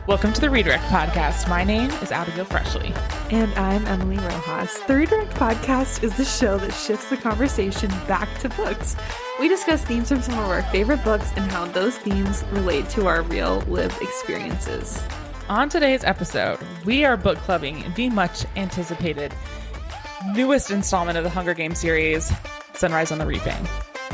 Welcome to the Redirect Podcast. My name is Abigail Freshley. And I'm Emily Rojas. The Redirect Podcast is the show that shifts the conversation back to books. We discuss themes from some of our favorite books and how those themes relate to our real lived experiences. On today's episode, we are book clubbing the much anticipated newest installment of the Hunger Games series, Sunrise on the Reaping.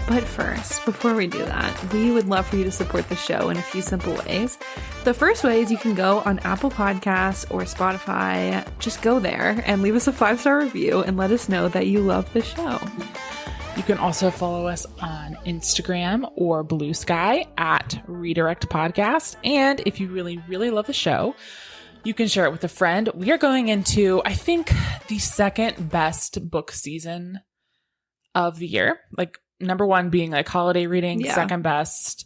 But first, before we do that, we would love for you to support the show in a few simple ways. The first way is you can go on Apple Podcasts or Spotify. Just go there and leave us a 5-star review and let us know that you love the show. You can also follow us on Instagram or Blue Sky at Redirect Podcast. And if you really, really love the show, you can share it with a friend. We are going into, I think, the second best book season of the year. Like, number one being like holiday reading, second best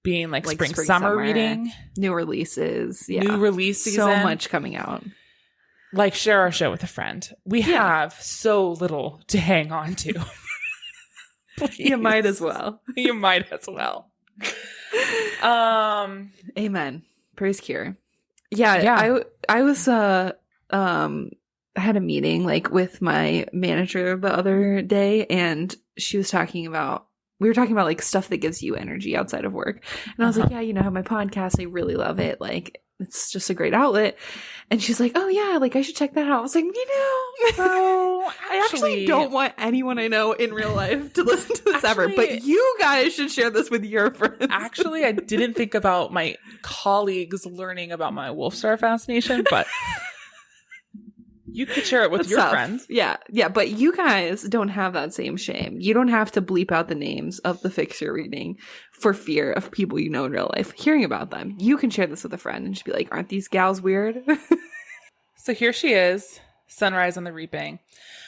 being like spring summer reading. New releases. Yeah. New release season. So much coming out. Like, share our show with a friend. We have so little to hang on to. You might as well. You might as well. Amen. Praise cure. Yeah. I was I had a meeting like with my manager the other day, and we were talking about like stuff that gives you energy outside of work. And I was like, yeah, I have my podcast. I really love it. Like, it's just a great outlet. And she's like, oh yeah, like I should check that out. I was like, I actually don't want anyone I know in real life to listen to this ever, but you guys should share this with your friends. Actually, I didn't think about my colleagues learning about my Wolfstar fascination, but you could share it with your friends. Yeah, but you guys don't have that same shame. You don't have to bleep out the names of the fics you're reading for fear of people you know in real life hearing about them. You can share this with a friend and just be like, aren't these gals weird? So here she is, Sunrise on the Reaping.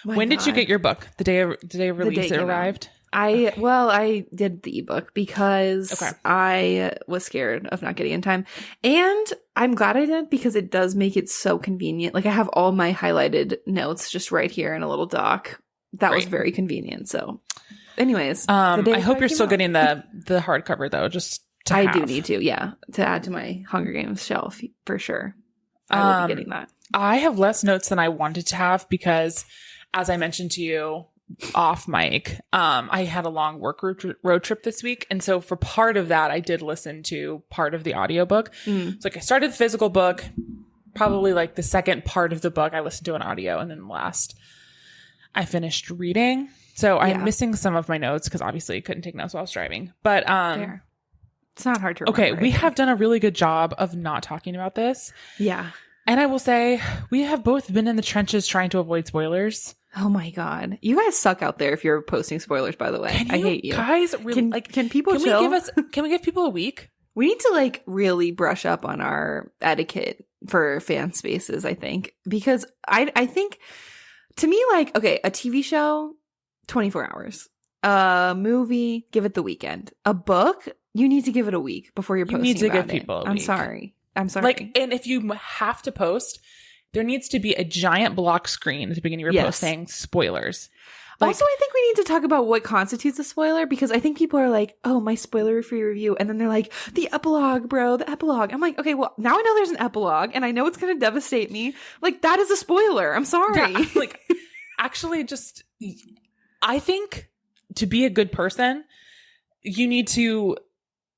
When did you get your book? The day of release it arrived? I did the ebook because I was scared of not getting in time. And I'm glad I did because it does make it so convenient. Like, I have all my highlighted notes just right here in a little doc. That was very convenient. So anyways, I hope you're still getting the hardcover though, just to have. do need to add to my Hunger Games shelf for sure. I will be getting that. I have less notes than I wanted to have because, as I mentioned to you off mic, I had a long work road trip this week. And so for part of that, I did listen to part of the audiobook. So like, I started the physical book, probably like the second part of the book, I listened to an audio, and then last I finished reading. So I'm missing some of my notes because obviously I couldn't take notes while I was driving. But fair. It's not hard to remember. Okay, we have done a really good job of not talking about this. Yeah. And I will say, we have both been in the trenches trying to avoid spoilers. Oh my God. You guys suck out there if you're posting spoilers, by the way. I hate you. Guys, really, can people chill? Can we give people a week? We need to like really brush up on our etiquette for fan spaces, I think. Because I think, to me, like, okay, a TV show, 24 hours. A movie, give it the weekend. A book, you need to give it a week before you're posting about it. You need to give people a week. I'm sorry. Like, and if you have to post, there needs to be a giant block screen at the beginning of your post saying spoilers. Like, also, I think we need to talk about what constitutes a spoiler, because I think people are like, oh, my spoiler-free review. And then they're like, the epilogue, bro, the epilogue. I'm like, okay, well, now I know there's an epilogue and I know it's going to devastate me. Like, that is a spoiler. I'm sorry. Yeah, like, actually, just, I think to be a good person, you need to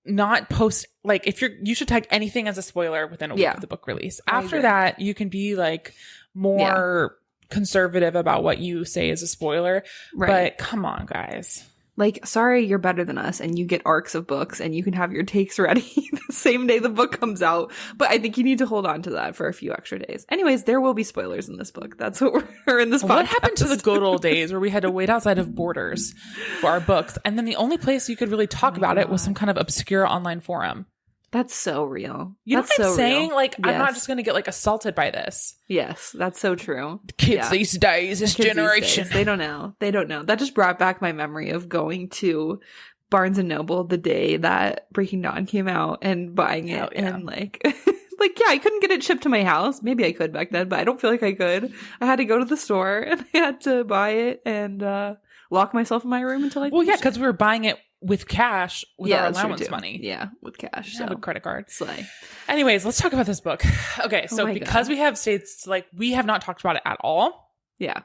not post, like, you should tag anything as a spoiler within a week of the book release. After that, you can be like more conservative about what you say is a spoiler. Right. But come on, guys. Like, sorry, you're better than us and you get arcs of books and you can have your takes ready the same day the book comes out. But I think you need to hold on to that for a few extra days. Anyways, there will be spoilers in this book. That's what we're in this podcast. What happened to the good old days where we had to wait outside of Borders for our books? And then the only place you could really talk about it was some kind of obscure online forum. That's so real. You know what I'm saying? Real. Like, I'm not just going to get like assaulted by this. Yes, that's so true. Kids these days, this generation. They don't know. That just brought back my memory of going to Barnes and Noble the day that Breaking Dawn came out and buying it. And like, I couldn't get it shipped to my house. Maybe I could back then, but I don't feel like I could. I had to go to the store and I had to buy it and lock myself in my room until I because we were buying it with cash with our that's true, allowance too. money. Yeah, with cash. Yeah, So. with credit card. Slay. Anyways, let's talk about this book. Okay, so because we have states, like, we have not talked about it at all. Yeah.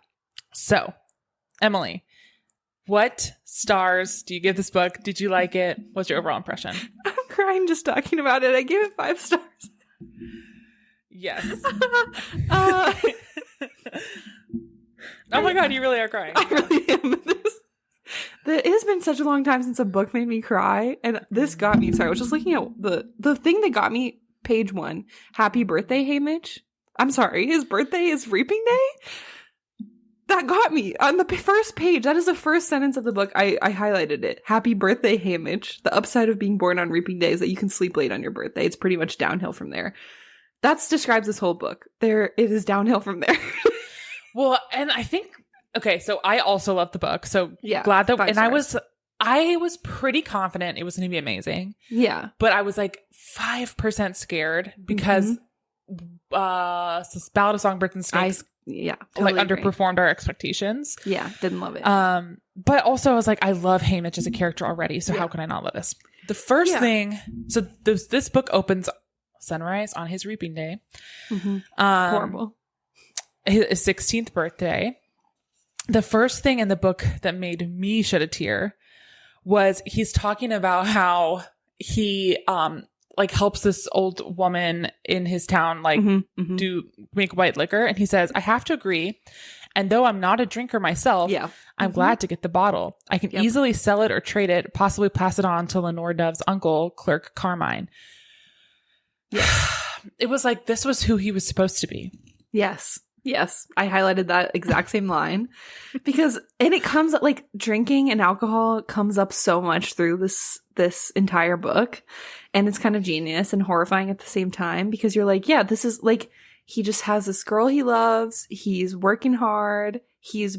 So, Emily, what stars do you give this book? Did you like it? What's your overall impression? I'm crying just talking about it. I gave it 5 stars. Yes. Oh my God, you really are crying. I really am. It has been such a long time since a book made me cry, and this got me. Sorry, I was just looking at the thing that got me. Page 1. Happy birthday, Haymitch. I'm sorry, his birthday is Reaping Day? That got me. On the first page, that is the first sentence of the book. I highlighted it. Happy birthday, Haymitch. The upside of being born on Reaping Day is that you can sleep late on your birthday. It's pretty much downhill from there. That describes this whole book. It is downhill from there. Well, and I think, okay, so I also love the book. So yeah, glad that, and I was pretty confident it was going to be amazing. Yeah. But I was like 5% scared because Ballad of Songbirds and Snakes totally like underperformed our expectations. Yeah, didn't love it. But also I was like, I love Haymitch as a character already, so how can I not love this? The first thing, so this book opens sunrise on his Reaping Day. Horrible. His 16th birthday. The first thing in the book that made me shed a tear was he's talking about how he like helps this old woman in his town like make white liquor, and he says, I have to agree, and though I'm not a drinker myself, I'm glad to get the bottle. I can easily sell it or trade it, possibly pass it on to Lenore Dove's uncle, Clerk Carmine. It was like this was who he was supposed to be. Yes, I highlighted that exact same line because, and it comes up like drinking and alcohol comes up so much through this entire book, and it's kind of genius and horrifying at the same time because you're like, yeah, this is like, he just has this girl he loves. He's working hard. He's,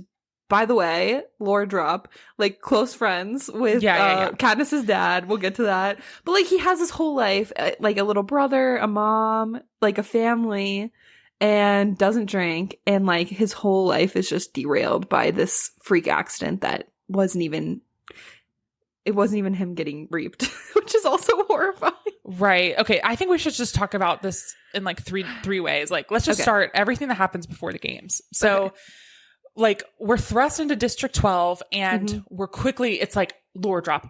by the way, lore drop, like close friends with Katniss's dad. We'll get to that. But like he has his whole life, like a little brother, a mom, like a family, and doesn't drink, and like his whole life is just derailed by this freak accident that wasn't even him getting reaped, which is also horrifying. Right. Okay. I think we should just talk about this in like three ways. Like, let's just start everything that happens before the games. So like we're thrust into District 12 and we're quickly, it's like lore drop.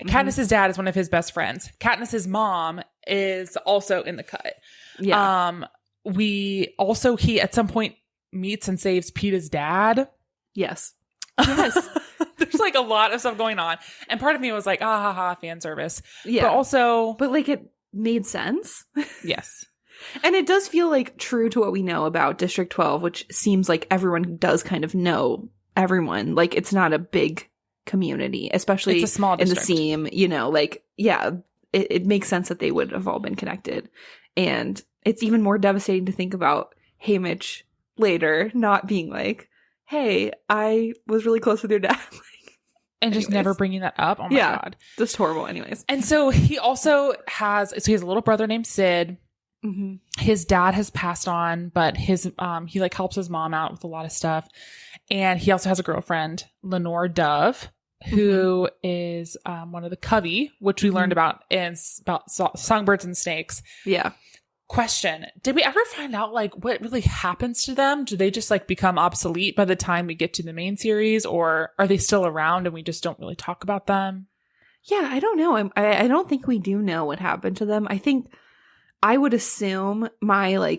Katniss's dad is one of his best friends. Katniss's mom is also in the cut. Yeah. He at some point meets and saves Peeta's dad. Yes. There's like a lot of stuff going on. And part of me was like, fan service. Yeah. But like it made sense. Yes. And it does feel like true to what we know about District 12, which seems like everyone does kind of know everyone. Like it's not a big community, especially it's a small district. In the seam, you know, like, yeah, it makes sense that they would have all been connected. And it's even more devastating to think about Haymitch later not being like, hey, I was really close with your dad. And just never bringing that up. Oh my God. Just horrible. Anyways. And so he also has a little brother named Sid. His dad has passed on, but his he like helps his mom out with a lot of stuff. And he also has a girlfriend, Lenore Dove, who is one of the Covey, which we learned about Songbirds and Snakes. Yeah. Question. Did we ever find out like what really happens to them? Do they just like become obsolete by the time we get to the main series, or are they still around and we just don't really talk about them? Yeah, I don't know. I don't think we do know what happened to them. I think I would assume my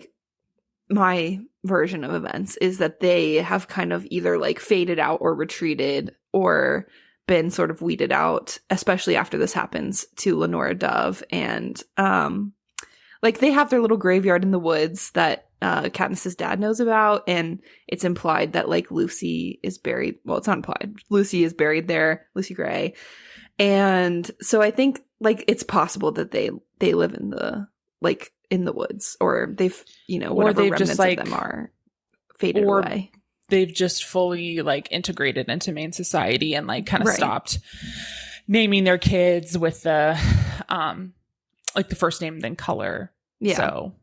version of events is that they have kind of either like faded out or retreated or been sort of weeded out, especially after this happens to Lenore Dove. And like they have their little graveyard in the woods that Katniss's dad knows about, and it's implied that like Lucy is buried. Well, it's not implied. Lucy is buried there, Lucy Gray. And so I think like it's possible that they live in the woods, or they've, you know, whatever remnants just, like, of them are faded away. They've just fully like integrated into main society and like kind of stopped naming their kids with the like the first name then color. Yeah. So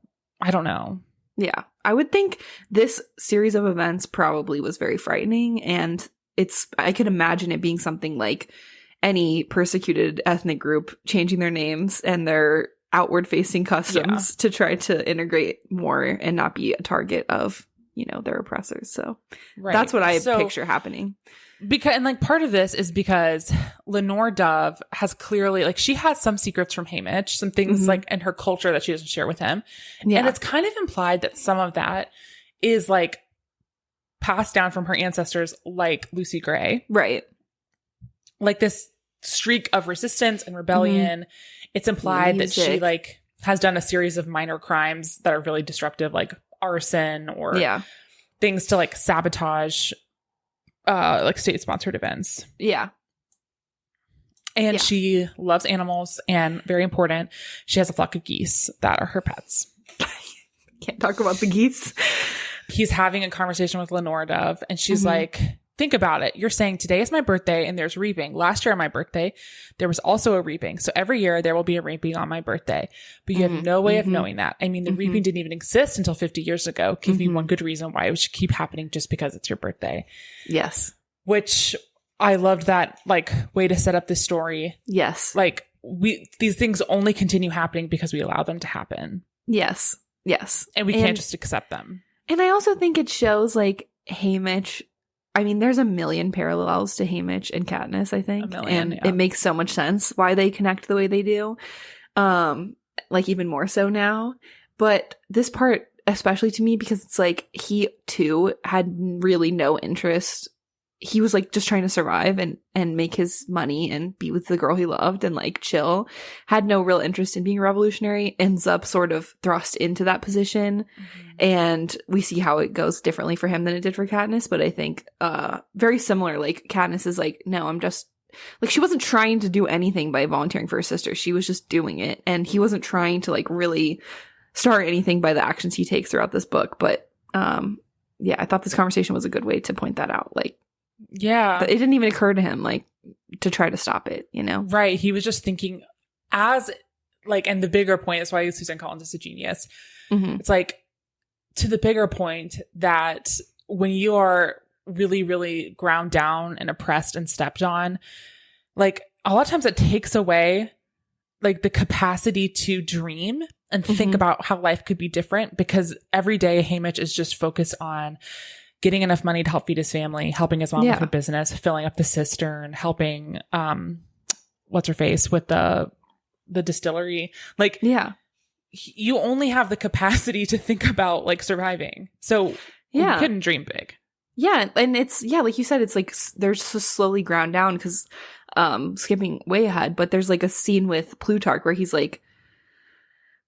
I don't know. Yeah. I would think this series of events probably was very frightening, and I could imagine it being something like any persecuted ethnic group changing their names and their outward facing customs to try to integrate more and not be a target of, their oppressors. So that's what I picture happening. Because, and like part of this is because Lenore Dove has clearly, like, she has some secrets from Haymitch, some things like in her culture that she doesn't share with him. Yeah. And it's kind of implied that some of that is like passed down from her ancestors, like Lucy Gray. Right. Like this streak of resistance and rebellion. It's implied that she like has done a series of minor crimes that are really disruptive, like arson or things to like sabotage like state-sponsored events. Yeah. And she loves animals, and very important, she has a flock of geese that are her pets. Can't talk about the geese. He's having a conversation with Lenore Dove, and she's like, think about it. You're saying today is my birthday and there's reaping. Last year on my birthday, there was also a reaping. So every year there will be a reaping on my birthday. But you have no way of knowing that. I mean, the reaping didn't even exist until 50 years ago. Give me one good reason why it should keep happening just because it's your birthday. Yes. Which I loved that like way to set up this story. Yes. Like these things only continue happening because we allow them to happen. Yes. Yes. And we can't just accept them. And I also think it shows like Haymitch. I mean, there's a million parallels to Haymitch and Katniss, I think. And it makes so much sense why they connect the way they do. Like even more so now. But this part, especially to me, because it's like he too had really no interest. He was like just trying to survive and make his money and be with the girl he loved and like chill. Had no real interest in being revolutionary. Ends up sort of thrust into that position. And we see how it goes differently for him than it did for Katniss. But I think very similar. Like Katniss is like, no, I'm just like, she wasn't trying to do anything by volunteering for her sister. She was just doing it. And he wasn't trying to like really start anything by the actions he takes throughout this book. But yeah, I thought this conversation was a good way to point that out. Like, yeah, it didn't even occur to him like to try to stop it, Right. He was just thinking as like, and the bigger point is why Suzanne Collins is a genius. It's like to the bigger point that when you are really, really ground down and oppressed and stepped on, like a lot of times it takes away like the capacity to dream and think about how life could be different, because every day Haymitch is just focused on getting enough money to help feed his family, helping his mom with her business, filling up the cistern, helping what's her face with the distillery. Like, you only have the capacity to think about like surviving. So you couldn't dream big. Yeah. And it's, like you said, it's like they're just slowly ground down because skipping way ahead, but there's like a scene with Plutarch where he's like,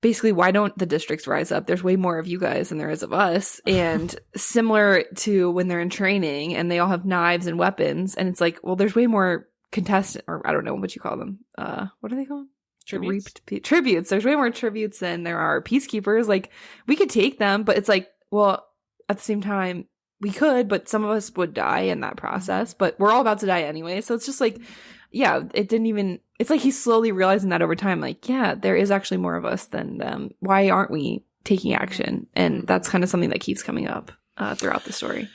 basically, why don't the districts rise up? There's way more of you guys than there is of us. And similar to when they're in training and they all have knives and weapons. And it's like, well, there's way more contestant, or I don't know what you call them. What are they called? Tributes. There's way more tributes than there are peacekeepers. Like, we could take them, but it's like, well, at the same time, we could, but some of us would die in that process. But we're all about to die anyway. So it's just like, it didn't even, it's like he's slowly realizing that over time, like, there is actually more of us than them. Why aren't we taking action? And that's kind of something that keeps coming up throughout the story.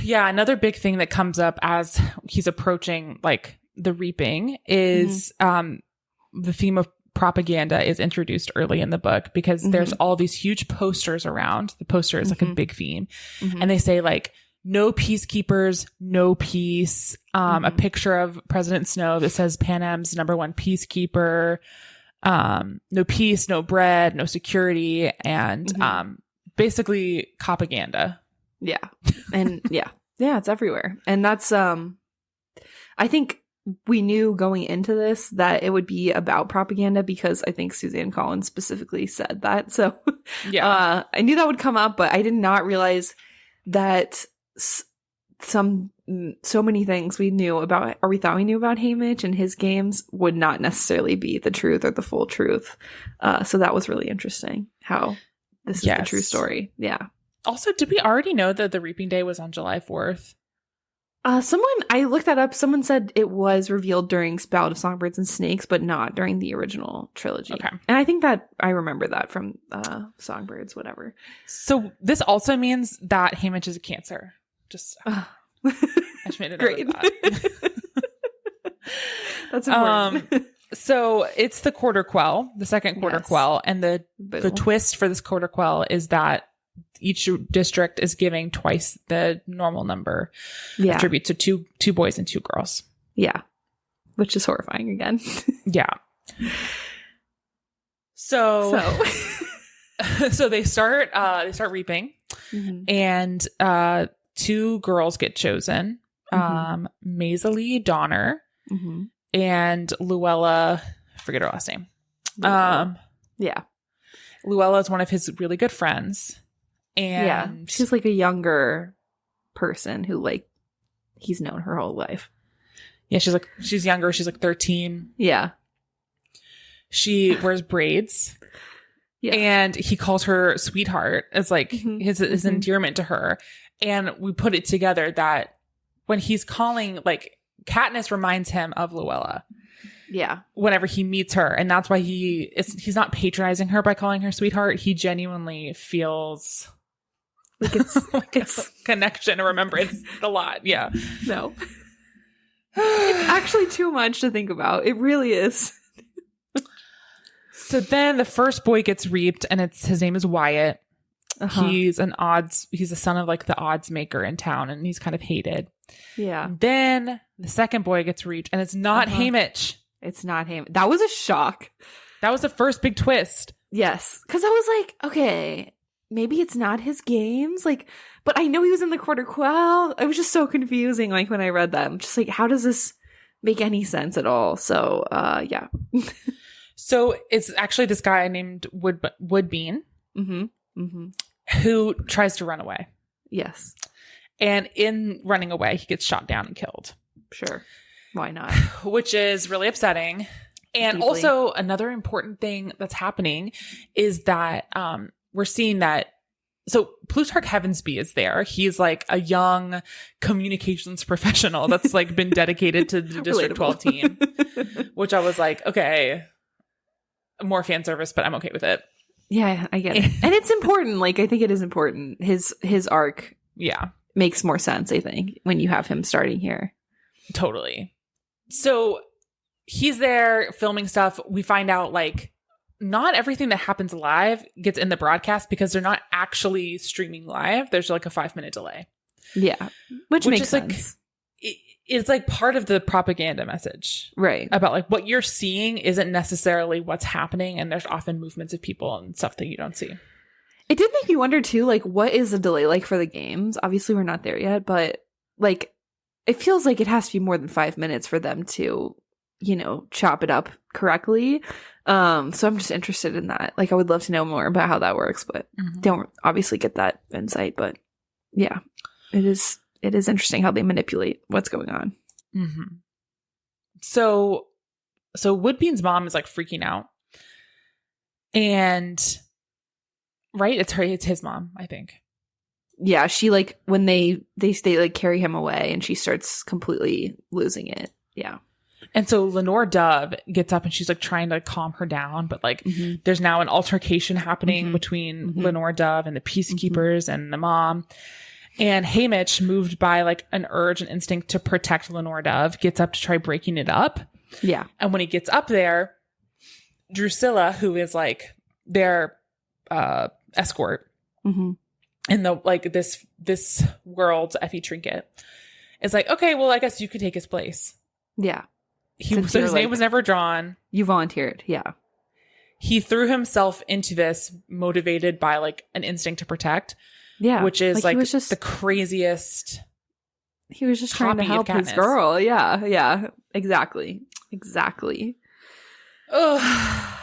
Yeah. Another big thing that comes up as he's approaching like the reaping is the theme of propaganda is introduced early in the book, because there's all these huge posters around. The poster is like a big theme. And they say like, no peacekeepers, no peace. A picture of President Snow that says Panem's #1 peacekeeper. No peace, no bread, no security, and basically propaganda. Yeah. And it's everywhere. And that's I think we knew going into this that it would be about propaganda, because I think Suzanne Collins specifically said that. So I knew that would come up, but I did not realize that so many things we knew about, or we thought we knew about Haymitch and his games, would not necessarily be the truth or the full truth. So that was really interesting how this is the true story. Yeah. Also, did we already know that the Reaping Day was on July 4th? I looked that up. Someone said it was revealed during Ballad of Songbirds and Snakes, but not during the original trilogy. Okay. And I think that I remember that from Songbirds, whatever. So this also means that Haymitch is a Cancer. Just I just made a note Great. of that. That's important. So it's the quarter quell, the second quarter quell. And the twist for this quarter quell is that each district is giving twice the normal number of tributes. So two boys and 2 girls. Yeah. Which is horrifying again. Yeah. So so they start reaping, and 2 girls get chosen. Maisie Donner and Luella, I forget her last name. Luella is one of his really good friends. And she's like a younger person who like he's known her whole life. Yeah, she's younger. She's like 13. Yeah. She wears braids. Yeah. And he calls her sweetheart as like his endearment to her. And we put it together that when he's calling, like, Katniss reminds him of Luella. Yeah. Whenever he meets her. And that's why he's not patronizing her by calling her sweetheart. He genuinely feels like it's a connection or remembrance a lot. Yeah. No. It's actually too much to think about. It really is. So then the first boy gets reaped, and his name is Wyatt. He's he's the son of like the odds maker in town, and he's kind of hated. Yeah. Then the second boy gets reaped, and it's not Haymitch. It's not him. That was a shock. That was the first big twist. Yes. Because I was like, okay, maybe it's not his games. Like, but I know he was in the quarter quell. It was just so confusing. Like when I read that, I'm just like, how does this make any sense at all? So, yeah. So it's actually this guy named Woodbean who tries to run away. Yes. And in running away, he gets shot down and killed. Sure. Why not? Which is really upsetting. And Deeply. Also another important thing that's happening is that we're seeing that. So Plutarch Heavensbee is there. He's like a young communications professional that's like been dedicated to the District 12 team, which I was like, okay, more fan service, but I'm okay with it. Yeah, I get it. And it's important. Like, I think it is important. His arc makes more sense, I think, when you have him starting here. Totally. So he's there filming stuff. We find out like not everything that happens live gets in the broadcast because they're not actually streaming live. There's like a 5-minute delay. Yeah. Which makes sense. Like, it's like part of the propaganda message. Right. About like what you're seeing isn't necessarily what's happening. And there's often movements of people and stuff that you don't see. It did make me wonder too, like, what is the delay like for the games? Obviously, we're not there yet, but like, it feels like it has to be more than 5 minutes for them to, you know, chop it up correctly. So I'm just interested in that. Like, I would love to know more about how that works, but don't obviously get that insight. But yeah, it is interesting how they manipulate what's going on. Mm-hmm. So Woodbean's mom is like freaking out, and right, it's his mom, I think. Yeah, she like when they like carry him away, and she starts completely losing it. Yeah. And so Lenore Dove gets up and she's like trying to calm her down, but like there's now an altercation happening between Lenore Dove and the peacekeepers and the mom. And Haymitch, moved by like an urge and instinct to protect Lenore Dove, gets up to try breaking it up. Yeah. And when he gets up there, Drusilla, who is like their escort in the like this world's Effie Trinket, is like, okay, well, I guess you could take his place. Yeah. So his name was never drawn. You volunteered. Yeah. He threw himself into this motivated by like an instinct to protect. Yeah. Which is like the craziest. He was just trying to help his girl. Yeah. Yeah. Exactly. Ugh.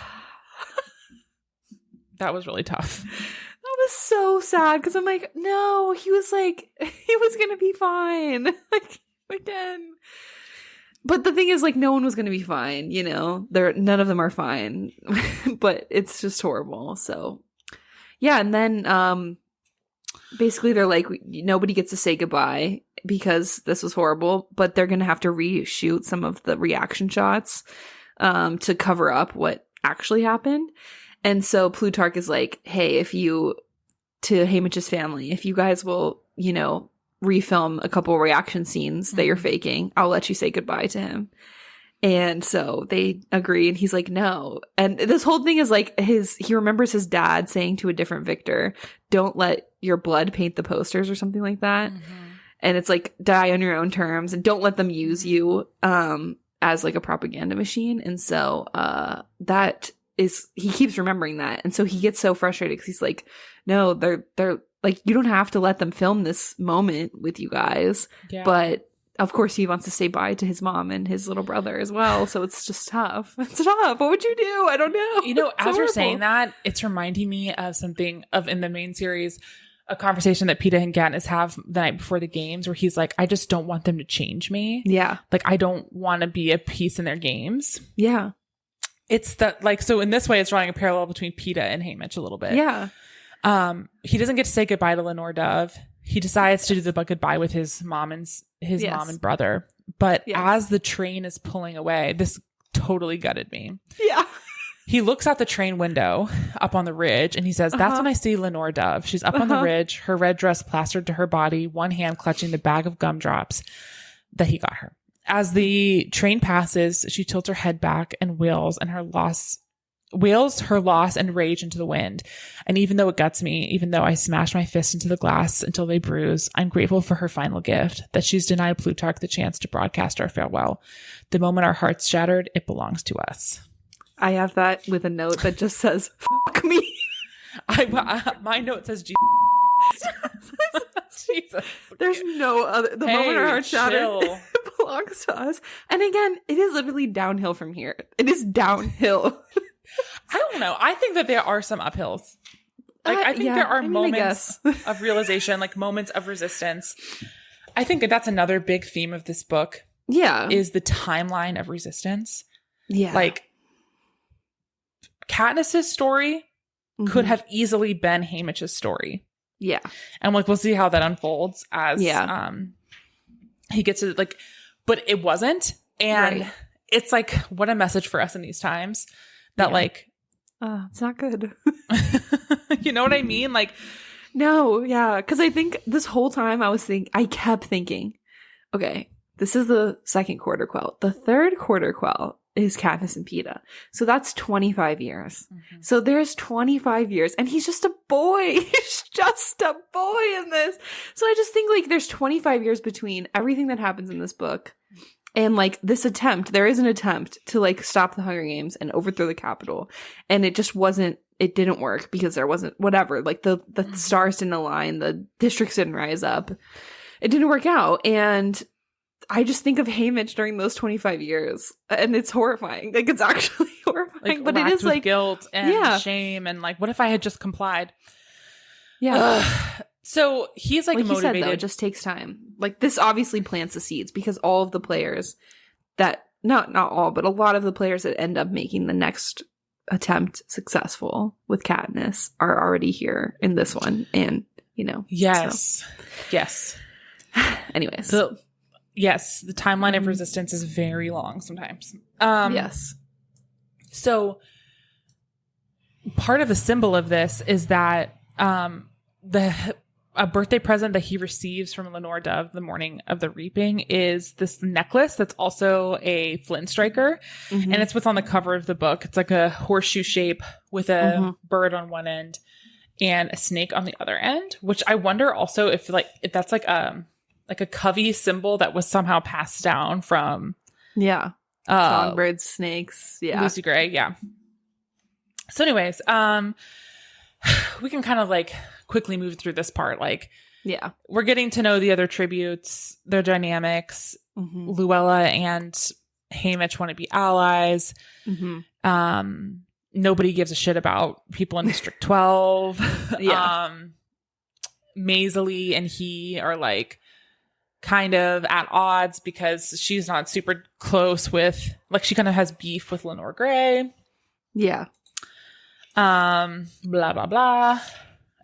That was really tough. That was so sad because I'm like, no, he was going to be fine. Like, again. But the thing is, like, no one was going to be fine, you know? None of them are fine. But it's just horrible. So, yeah. And then basically they're like, nobody gets to say goodbye because this was horrible. But they're going to have to reshoot some of the reaction shots to cover up what actually happened. And so Plutarch is like, hey, to Haymitch's family, if you guys will, you know, refilm a couple reaction scenes that you're faking. I'll let you say goodbye to him. And so they agree, and he's like, no. And this whole thing is like he remembers his dad saying to a different Victor, don't let your blood paint the posters or something like that. And it's like, die on your own terms and don't let them use you as like a propaganda machine. And so he keeps remembering that. And so he gets so frustrated because he's like, no, they're like, you don't have to let them film this moment with you guys. Yeah. But of course, he wants to say bye to his mom and his little brother as well. So it's just tough. It's tough. What would you do? I don't know. You know, as you're saying that, it's reminding me of something in the main series, a conversation that Peeta and Katniss have the night before the games where he's like, I just don't want them to change me. Yeah. Like, I don't want to be a piece in their games. Yeah. It's that, like, so in this way, it's drawing a parallel between Peeta and Haymitch a little bit. Yeah. He doesn't get to say goodbye to Lenore Dove. He decides to do the goodbye with his mom and mom and brother. But as the train is pulling away, this totally gutted me. Yeah. He looks out the train window up on the ridge and he says, that's when I see Lenore Dove. She's up on the ridge, her red dress plastered to her body, one hand clutching the bag of gumdrops that he got her. As the train passes, she tilts her head back and wails her loss and rage into the wind. And even though it guts me, even though I smash my fist into the glass until they bruise, I'm grateful for her final gift, that she's denied Plutarch the chance to broadcast our farewell. The moment our hearts shattered, it belongs to us. I have that with a note that just says, fuck me. My note says, Jesus. Jesus. There's no other. The moment our hearts shattered, it belongs to us. And again, it is literally downhill from here. It is downhill. I don't know. I think that there are some uphills. Like, I think there are moments of realization, like moments of resistance. I think that's another big theme of this book. Yeah. Is the timeline of resistance. Yeah. Like, Katniss's story could have easily been Haymitch's story. Yeah. And like, we'll see how that unfolds as he gets to, like, but it wasn't. And it's like, what a message for us in these times that like, it's not good. You know what I mean? Like, no. Yeah. Cause I think this whole time I kept thinking, okay, this is the second quarter quell. The third quarter quell is Katniss and Peeta. So that's 25 years. So there's 25 years and he's just a boy. He's just a boy in this. So I just think like there's 25 years between everything that happens in this book and like this attempt. There is an attempt to like stop the Hunger Games and overthrow the Capitol. And it didn't work because there wasn't whatever. Like the stars didn't align. The districts didn't rise up. It didn't work out. And I just think of Haymitch during those 25 years and it's horrifying. Like it's actually horrifying, like, but it is like guilt and shame. And like, what if I had just complied? Yeah. So he's like motivated. You said, though, it just takes time. Like this obviously plants the seeds because all of the players that not all, but a lot of the players that end up making the next attempt successful with Katniss are already here in this one. And, you know. Yes. So. Yes. Anyways. Yes, the timeline of resistance is very long sometimes. Yes. So part of the symbol of this is that a birthday present that he receives from Lenore Dove the morning of the reaping is this necklace that's also a flint striker. And it's what's on the cover of the book. It's like a horseshoe shape with a bird on one end and a snake on the other end, which I wonder also if that's like a covey symbol that was somehow passed down from songbirds, snakes, Lucy Gray, so anyways, we can kind of like quickly move through this part. Like, we're getting to know the other tributes, their dynamics. Luella and Haymitch want to be allies. Nobody gives a shit about people in District 12. Maisley and he are like kind of at odds because she's not super close with, like, she kind of has beef with Lenore Gray. Yeah. Blah, blah, blah.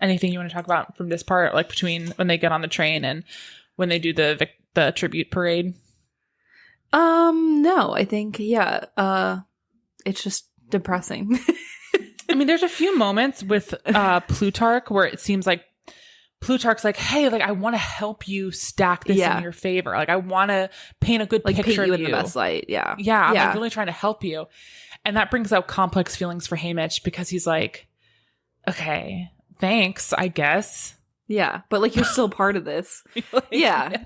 Anything you want to talk about from this part, like between when they get on the train and when they do the tribute parade? No, I think, it's just depressing. I mean, there's a few moments with Plutarch where it seems like Plutarch's like, hey, like I want to help you stack this in your favor. Like I want to paint a good like picture paint you of in the best light. Yeah. Yeah. I'm like really trying to help you. And that brings out complex feelings for Haymitch because he's like, okay, thanks, I guess. Yeah. But like, you're still part of this. Like,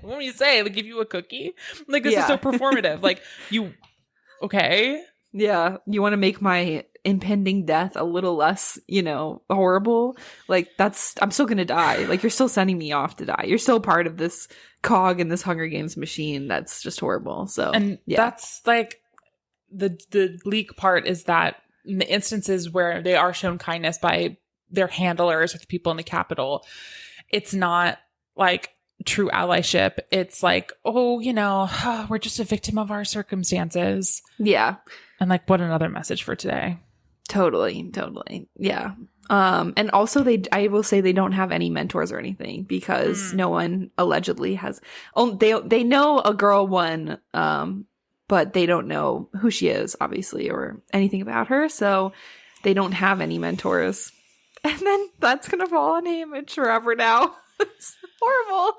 what do you say? Like give you a cookie? Like this is so performative. Like you, okay. Yeah. You want to make my impending death a little less, horrible. Like I'm still gonna die. Like you're still sending me off to die. You're still part of this cog in this Hunger Games machine that's just horrible. So and that's like the bleak part is that in the instances where they are shown kindness by their handlers or the people in the Capitol, it's not like true allyship. It's like, oh, we're just a victim of our circumstances. Yeah. And like, what another message for today. Totally. Yeah. And also I will say they don't have any mentors or anything because no one allegedly has. Oh, they know a girl won, but they don't know who she is, obviously, or anything about her. So they don't have any mentors. And then that's gonna fall on Haymitch forever now. It's horrible.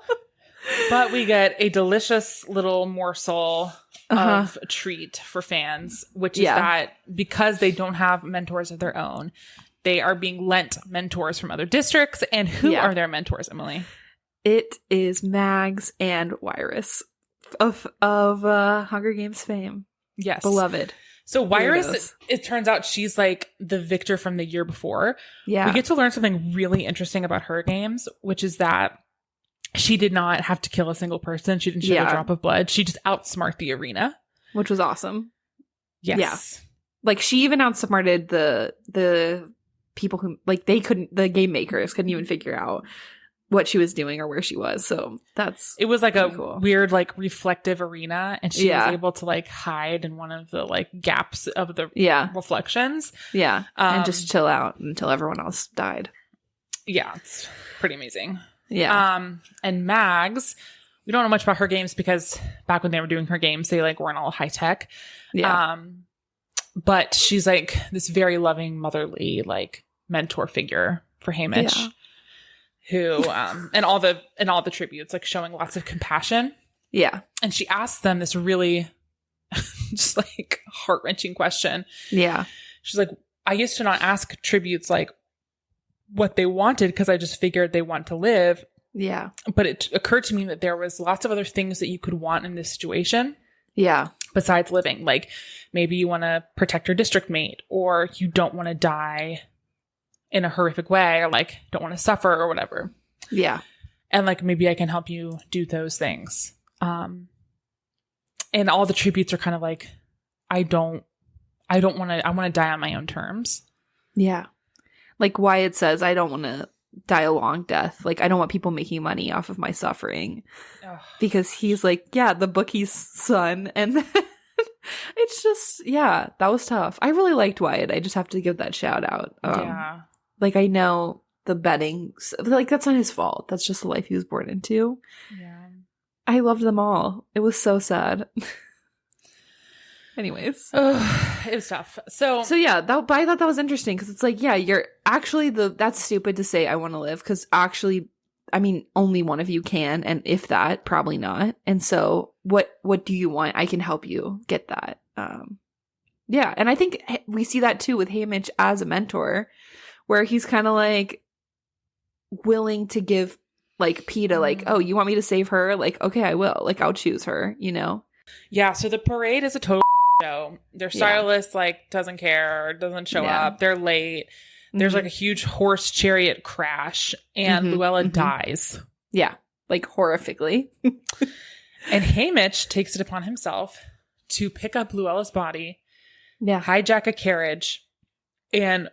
But we get a delicious little morsel of a treat for fans, which is that because they don't have mentors of their own, they are being lent mentors from other districts. And who are their mentors, Emily? It is Mags and Wyrus of Hunger Games fame. Yes. Beloved. So Wyrus, it turns out she's like the victor from the year before. Yeah. We get to learn something really interesting about her games, which is that she did not have to kill a single person. She didn't shed a drop of blood. She just outsmarted the arena. Which was awesome. Yes. Yeah. Like she even outsmarted the people who, like, the game makers couldn't even figure out what she was doing or where she was. So it was like a weird, like, reflective arena, and she was able to like hide in one of the like gaps of the reflections. Yeah. And just chill out until everyone else died. Yeah. It's pretty amazing. Yeah. And Mags, we don't know much about her games because back when they were doing her games, they like weren't all high tech. Yeah. But she's like this very loving, motherly, like mentor figure for Haymitch, who, and all the tributes, like showing lots of compassion. Yeah. And she asks them this really just like heart-wrenching question. Yeah. She's like, I used to not ask tributes like what they wanted because I just figured they want to live. Yeah. But it occurred to me that there was lots of other things that you could want in this situation. Yeah. Besides living. Like maybe you want to protect your district mate, or you don't want to die in a horrific way, or like don't want to suffer or whatever. Yeah. And like maybe I can help you do those things. And all the tributes are kind of like, I want to die on my own terms. Yeah. Like Wyatt says, I don't want to die a long death. Like I don't want people making money off of my suffering. Ugh. Because he's like, the bookie's son. And then it's just, that was tough. I really liked Wyatt. I just have to give that shout out. Like I know the betting, like that's not his fault. That's just the life he was born into. Yeah. I loved them all. It was so sad. Anyways. It was tough. So yeah, but I thought that was interesting because it's like, you're actually that's stupid to say I want to live because actually, I mean, only one of you can, and if that, probably not. And so what do you want? I can help you get that. Yeah, and I think we see that too with Haymitch as a mentor, where he's kind of like willing to give like Peeta, like, oh, you want me to save her? Like, okay, I will. Like, I'll choose her, Yeah, so the parade is a total show. Their stylist like doesn't care, doesn't show up. They're late. There's like a huge horse chariot crash, and Luella dies. Yeah, like horrifically. And Haymitch takes it upon himself to pick up Luella's body, hijack a carriage, and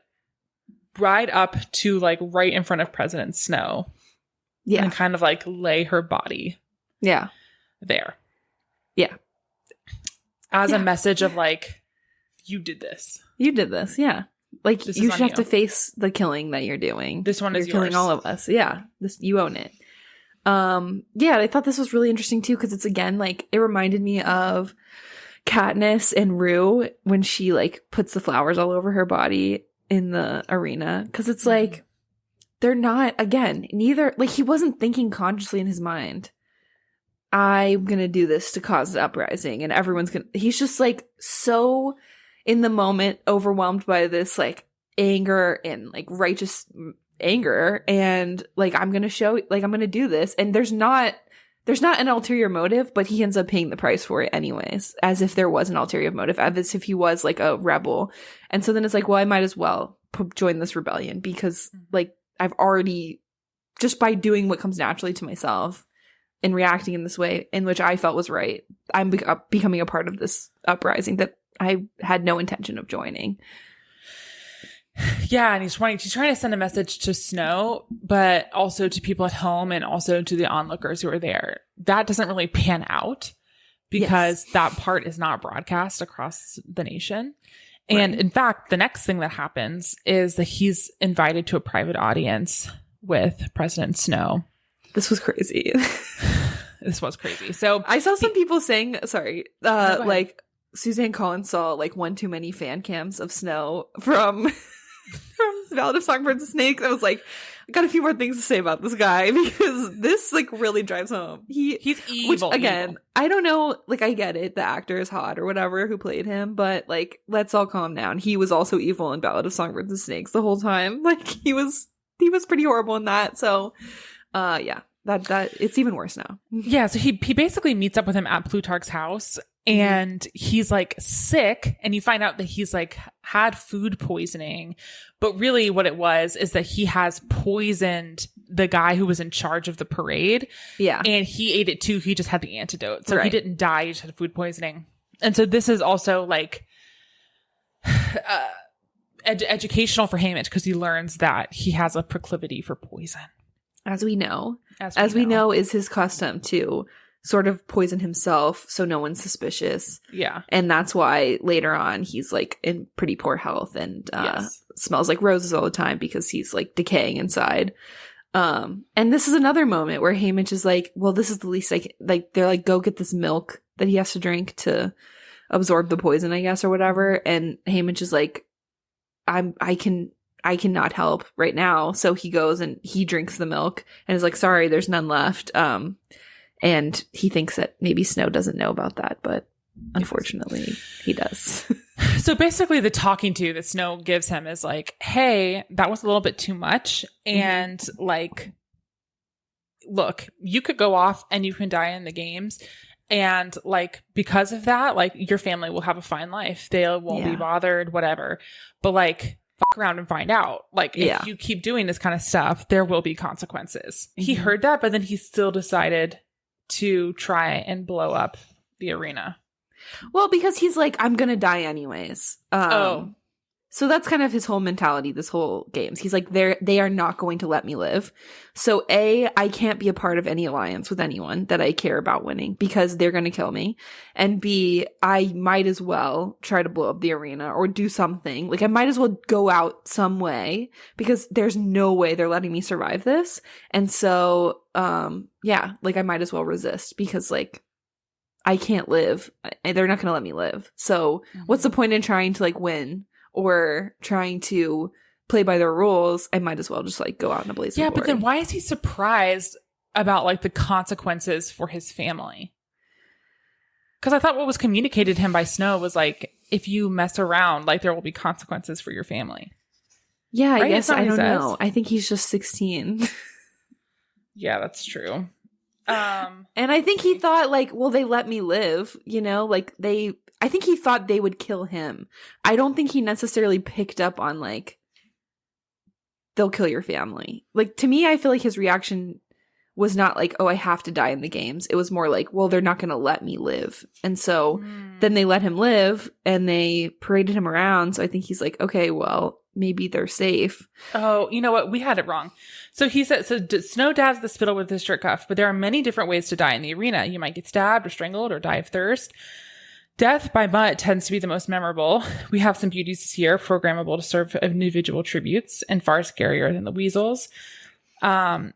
ride up to like right in front of President Snow. Yeah, and kind of like lay her body. Yeah, there. Yeah. As a message of like, you did this. You did this, yeah. Like you should have to face the killing that you're doing. This one is yours. Killing all of us. Yeah. You own it. Yeah, I thought this was really interesting too, because it's again like it reminded me of Katniss and Rue when she like puts the flowers all over her body in the arena. Because it's like they're not, again, neither, like, he wasn't thinking consciously in his mind, I'm gonna do this to cause an uprising and everyone's gonna, he's just like so in the moment overwhelmed by this like anger and like righteous anger, and like I'm gonna do this, and there's not an ulterior motive, but he ends up paying the price for it anyways, as if there was an ulterior motive, as if he was like a rebel. And so then it's like, well, I might as well join this rebellion because like I've already, just by doing what comes naturally to myself and reacting in this way in which I felt was right, I'm becoming a part of this uprising that I had no intention of joining. Yeah, and he's trying to send a message to Snow, but also to people at home and also to the onlookers who are there. That doesn't really pan out because that part is not broadcast across the nation. And in fact, the next thing that happens is that he's invited to a private audience with President Snow. This was crazy. This was crazy. So I saw some people saying, like Suzanne Collins saw like one too many fan cams of Snow from Ballad of Songbirds and Snakes. I was like, I got a few more things to say about this guy because this like really drives home. He's evil. Which, again, evil. I don't know. Like, I get it. The actor is hot or whatever who played him, but like, let's all calm down. He was also evil in Ballad of Songbirds and Snakes the whole time. Like, he was pretty horrible in that. So, yeah, that it's even worse now. Yeah. So he basically meets up with him at Plutarch's house. And he's like sick, and you find out that he's like had food poisoning, but really what it was is that he has poisoned the guy who was in charge of the parade. Yeah. And he ate it too. He just had the antidote. So he didn't die. He just had food poisoning. And so this is also like educational for Haymitch because he learns that he has a proclivity for poison. As we know is his custom to sort of poison himself so no one's suspicious. Yeah. And that's why later on he's like in pretty poor health and smells like roses all the time because he's like decaying inside. And this is another moment where Haymitch is like, well, this is the least like they're like, go get this milk that he has to drink to absorb the poison, I guess, or whatever. And Haymitch is like, I cannot help right now. So he goes and he drinks the milk and is like, sorry, there's none left. And he thinks that maybe Snow doesn't know about that, but unfortunately he does. So basically the talking to that Snow gives him is like, hey, that was a little bit too much. And like, look, you could go off and you can die in the games. And like, because of that, like your family will have a fine life. They won't be bothered, whatever. But like, fuck around and find out. Like, if you keep doing this kind of stuff, there will be consequences. He heard that, but then he still decided to try and blow up the arena. Well, because he's like, I'm gonna die anyways. So that's kind of his whole mentality, this whole games. He's like, they are not going to let me live. So A, I can't be a part of any alliance with anyone that I care about winning because they're going to kill me. And B, I might as well try to blow up the arena or do something. Like, I might as well go out some way because there's no way they're letting me survive this. And so, yeah, like I might as well resist because like, I can't live. They're not going to let me live. So what's the point in trying to like win? Or trying to play by their rules, I might as well just like go out in a blaze of glory. But then why is he surprised about like the consequences for his family? Because I thought what was communicated to him by Snow was like, if you mess around, like there will be consequences for your family. Yeah, right? I guess I don't know. I think he's just 16. Yeah, that's true. And I think he thought like, well, they let me live, you know, like I think he thought they would kill him. I don't think he necessarily picked up on like, they'll kill your family. Like, to me, I feel like his reaction was not like, oh, I have to die in the games. It was more like, well, they're not going to let me live. And so then they let him live and they paraded him around. So I think he's like, okay, well, maybe they're safe. Oh, you know what? We had it wrong. So he said, Snow dabs the spittle with his shirt cuff, but there are many different ways to die in the arena. You might get stabbed or strangled or die of thirst. Death by butt tends to be the most memorable. We have some beauties this year, programmable to serve individual tributes and far scarier than the weasels. Our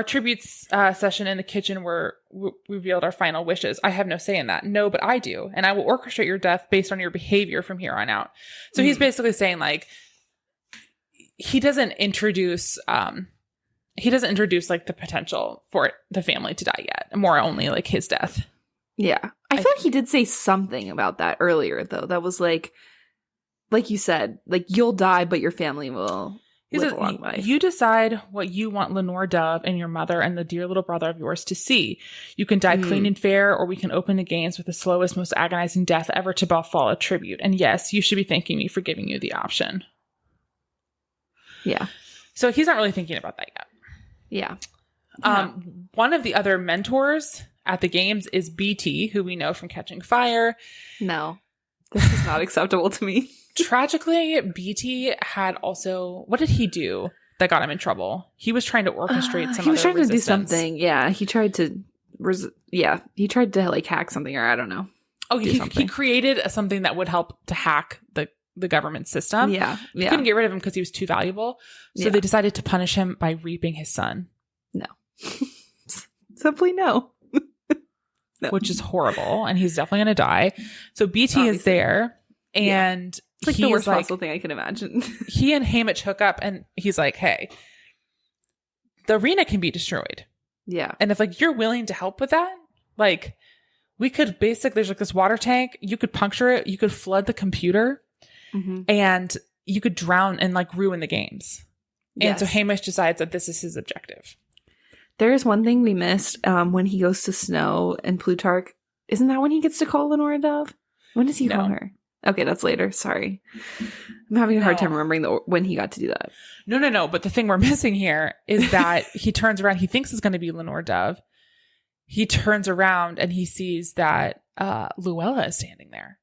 tributes session in the kitchen revealed our final wishes. I have no say in that. No, but I do. And I will orchestrate your death based on your behavior from here on out. So he's basically saying like, he doesn't introduce like the potential for the family to die yet. More only like his death. Yeah. I feel like he did say something about that earlier though. That was like you said, like you'll die, but your family will live a long life. You decide what you want Lenore Dove and your mother and the dear little brother of yours to see. You can die clean and fair, or we can open the games with the slowest, most agonizing death ever to befall a tribute. And yes, you should be thanking me for giving you the option. Yeah. So he's not really thinking about that yet. Yeah. One of the other mentors at the games is BT, who we know from Catching Fire. No, this is not acceptable to me. Tragically, BT had also, what did he do that got him in trouble? He was trying to orchestrate some. He was trying to do something. Yeah, he tried to. He tried to like hack something, or I don't know. Oh, he created something that would help to hack the government system. Yeah. They couldn't get rid of him because he was too valuable. So they decided to punish him by reaping his son. No. Simply no. No. Which is horrible. And he's definitely going to die. So BT is there. And it's like the worst possible thing I can imagine. He and Haymitch hook up and he's like, hey, the arena can be destroyed. Yeah. And if like you're willing to help with that, like we could basically, there's like this water tank. You could puncture it. You could flood the computer. And you could drown and like ruin the games. Yes. And so Haymitch decides that this is his objective. There is one thing we missed when he goes to Snow and Plutarch. Isn't that when he gets to call Lenora Dove? When does he call her? Okay, that's later. Sorry. I'm having a hard time remembering when he got to do that. No. But the thing we're missing here is that he turns around. He thinks it's going to be Lenora Dove. He turns around and he sees that Luella is standing there.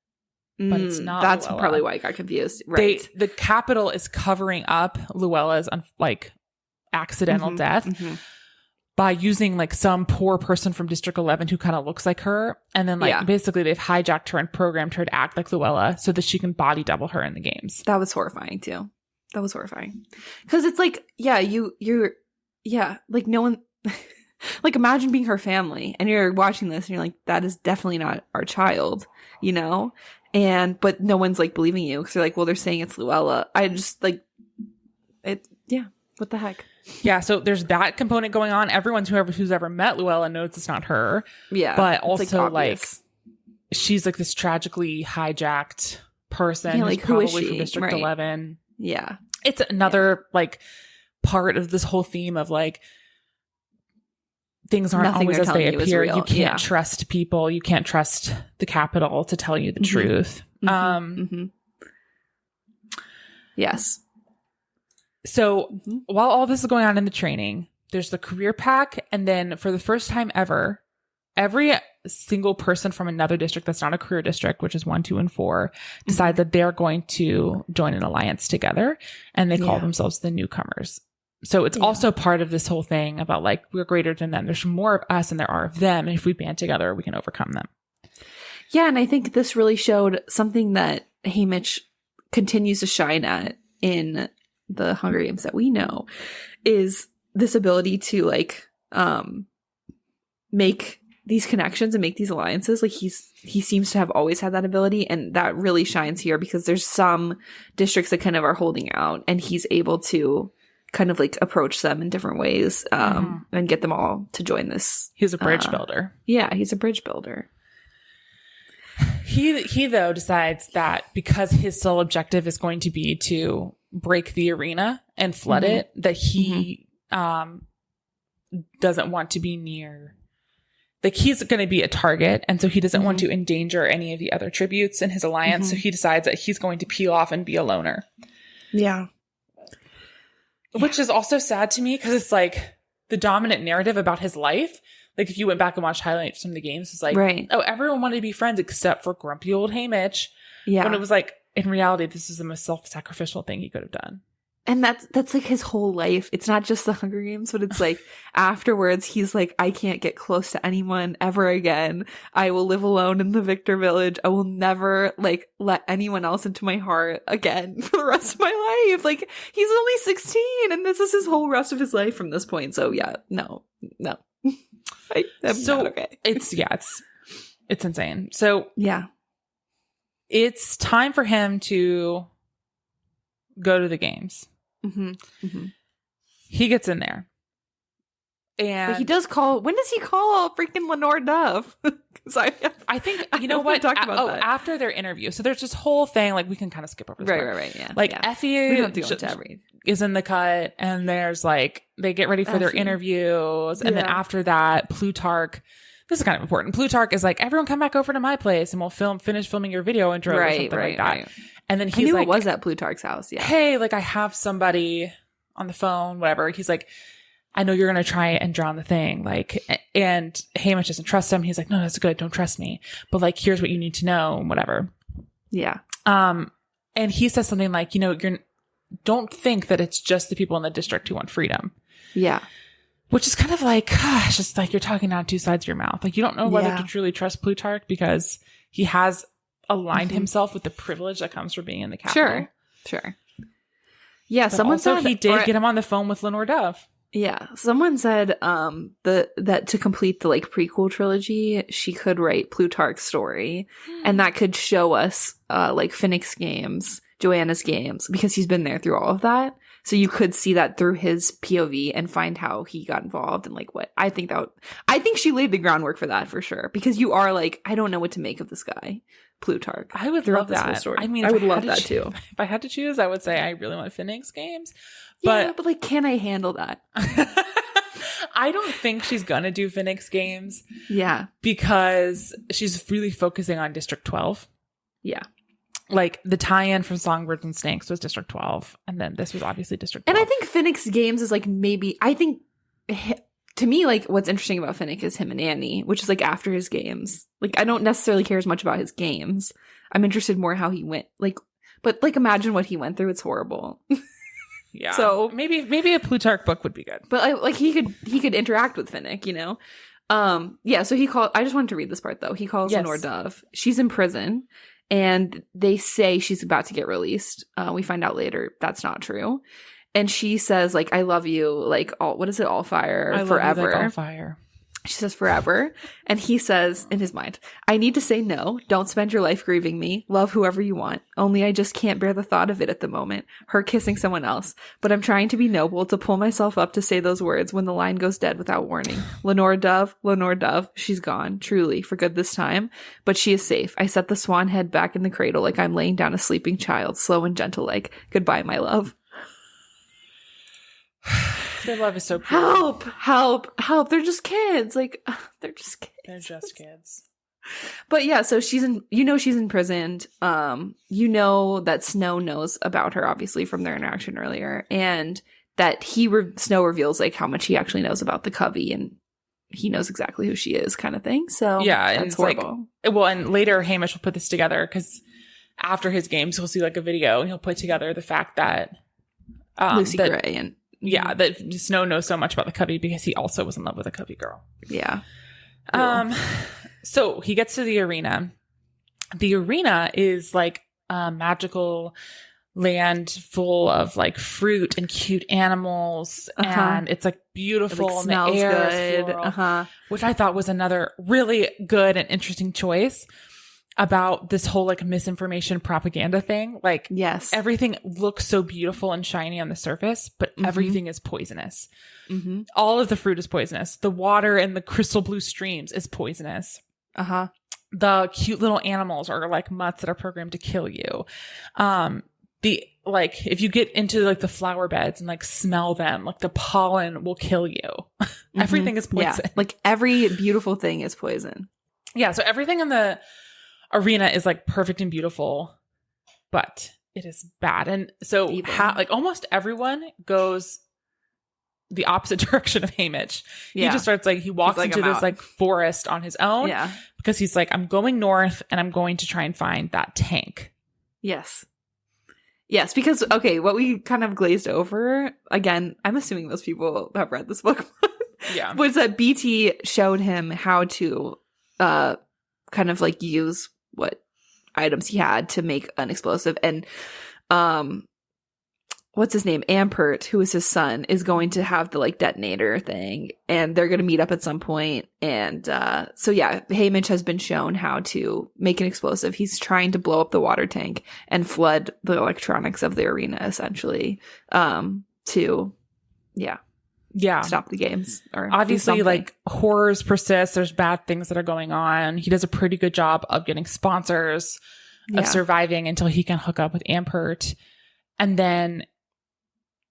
But it's not. That's Luella. Probably why I got confused. Right. The Capitol is covering up Luella's like accidental death by using like some poor person from District 11 who kind of looks like her, and then like basically they've hijacked her and programmed her to act like Luella so that she can body double her in the games. That was horrifying too. That was horrifying because it's like you're like no one. Like imagine being her family and you're watching this and you're like, that is definitely not our child, you know? But no one's like believing you because they're like, well, they're saying it's Luella. I just like it. Yeah. What the heck? Yeah. So there's that component going on. Everyone who's ever met Luella knows it's not her. Yeah. But also like she's like this tragically hijacked person who's probably from District 11. Yeah. It's another like part of this whole theme of like, things aren't always as they appear. You can't trust people. You can't trust the Capitol to tell you the truth. Yes. So while all this is going on in the training, there's the career pack. And then for the first time ever, every single person from another district that's not a career district, which is 1, 2, and 4, decide that they're going to join an alliance together. And they call themselves the newcomers. So it's also part of this whole thing about like, we're greater than them. There's more of us than there are of them. And if we band together, we can overcome them. Yeah. And I think this really showed something that Haymitch continues to shine at in the Hunger Games that we know is this ability to like, make these connections and make these alliances. Like he seems to have always had that ability. And that really shines here because there's some districts that kind of are holding out and he's able to kind of like approach them in different ways and get them all to join this. He's a bridge builder. Yeah, he's a bridge builder. He though decides that because his sole objective is going to be to break the arena and flood it, that he doesn't want to be near. Like he's going to be a target, and so he doesn't want to endanger any of the other tributes in his alliance. So he decides that he's going to peel off and be a loner. Yeah. Which is also sad to me because it's like the dominant narrative about his life. Like if you went back and watched highlights from the games, it's like, oh, everyone wanted to be friends except for grumpy old Haymitch. Yeah. When it was like, in reality, this is the most self-sacrificial thing he could have done. And that's like his whole life. It's not just the Hunger Games, but it's like afterwards, he's like, I can't get close to anyone ever again. I will live alone in the Victor Village. I will never like let anyone else into my heart again for the rest of my life. Like he's only 16 and this is his whole rest of his life from this point. So yeah, no. I'm not okay. It's insane. So yeah, it's time for him to go to the games. Mm-hmm. Mm-hmm. He gets in there. And but he does call. When does he call freaking Lenore Dove? I think you know what. Talk about that. After their interview, so there's this whole thing. Like we can kind of skip over this part. Right. Yeah. Like yeah. Effie is in the cut, and there's like they get ready for their interviews, and then after that, Plutarch. This is kind of important. Plutarch is like, everyone come back over to my place, and we'll finish filming your video intro or something like that. Right. And then he's like, it was at Plutarch's house. Yeah. Hey, like I have somebody on the phone, whatever. He's like, I know you're going to try and draw on the thing. Like, and Hamish doesn't trust him. He's like, no, that's good. Don't trust me. But like, here's what you need to know, whatever. Yeah. And he says something like, don't think that it's just the people in the district who want freedom. Yeah. Which is kind of like, gosh, it's like you're talking out two sides of your mouth. Like you don't know whether to truly trust Plutarch because he has aligned himself with the privilege that comes from being in the capital. Sure. Yeah. But someone said he did get him on the phone with Lenore Dove. Yeah, someone said that to complete the like prequel trilogy, she could write Plutarch's story, and that could show us like Finnick's games, Joanna's games, because he's been there through all of that. So you could see that through his POV and find how he got involved and like what I think she laid the groundwork for that for sure. Because you are like, I don't know what to make of this guy, Plutarch. I would love that. I mean, I would love that too. If I had to choose, I would say I really want Finnick's games. But like, can I handle that? I don't think she's gonna do Finnick's games. Yeah. Because she's really focusing on District 12. Yeah. Like the tie-in from Songbirds and Snakes was District 12. And then this was obviously District 12. And I think Finnick's games is like to me, like what's interesting about Finnick is him and Annie, which is like after his games. Like I don't necessarily care as much about his games. I'm interested more how he went. But imagine what he went through. It's horrible. Yeah. So maybe a Plutarch book would be good. But like he could interact with Finnick, you know? Yeah, so I just wanted to read this part though. He calls Lenore Dove. She's in prison and they say she's about to get released. We find out later that's not true. And she says like, I love you, like all fire, I forever. love you, like all fire. She says forever. And he says in his mind, I need to say no. Don't spend your life grieving me. Love whoever you want. Only I just can't bear the thought of it at the moment. Her kissing someone else. But I'm trying to be noble to pull myself up to say those words when the line goes dead without warning. Lenore Dove, she's gone. Truly, for good this time. But she is safe. I set the swan head back in the cradle like I'm laying down a sleeping child, slow and gentle like. Goodbye, my love. Their love is so pure. Help. They're just kids. Like, they're just kids. They're just kids. But yeah, so she's imprisoned. That Snow knows about her, obviously, from their interaction earlier. And that Snow reveals, like, how much he actually knows about the Covey. And he knows exactly who she is, kind of thing. So, yeah, that's horrible. Like, well, and later Hamish will put this together because after his games, he'll see, like, a video and he'll put together the fact that Lucy Gray and... Yeah, that Snow knows so much about the Covey because he also was in love with a Covey girl. Yeah. Cool. So he gets to the arena. The arena is like a magical land full of like fruit and cute animals. And it's like beautiful. It, and smells the air good. is floral, which I thought was another really good and interesting choice about this whole like misinformation propaganda thing. Like, yes, everything looks so beautiful and shiny on the surface, but everything is poisonous. Mm-hmm. All of the fruit is poisonous. The water in the crystal blue streams is poisonous. The cute little animals are like mutts that are programmed to kill you. If you get into like the flower beds and like smell them, like the pollen will kill you. Everything is poison. Yeah. Like every beautiful thing is poison. Yeah. So everything in the arena is like perfect and beautiful, but it is bad. And so like almost everyone goes the opposite direction of Hamish. Yeah. He just starts like, he walks into this like forest on his own. Yeah. Because he's like, I'm going north and I'm going to try and find that tank. Yes, because, okay, what we kind of glazed over, again, I'm assuming most people have read this book. Yeah. Was that BT showed him how to kind of like use what items he had to make an explosive. And what's his name? Ampert, who is his son, is going to have the like detonator thing, and they're going to meet up at some point. And so yeah, Haymitch has been shown how to make an explosive. He's trying to blow up the water tank and flood the electronics of the arena, essentially, to stop the games. Or obviously, like, horrors persist. There's bad things that are going on. He does a pretty good job of getting sponsors, of surviving until he can hook up with Ampert, and then,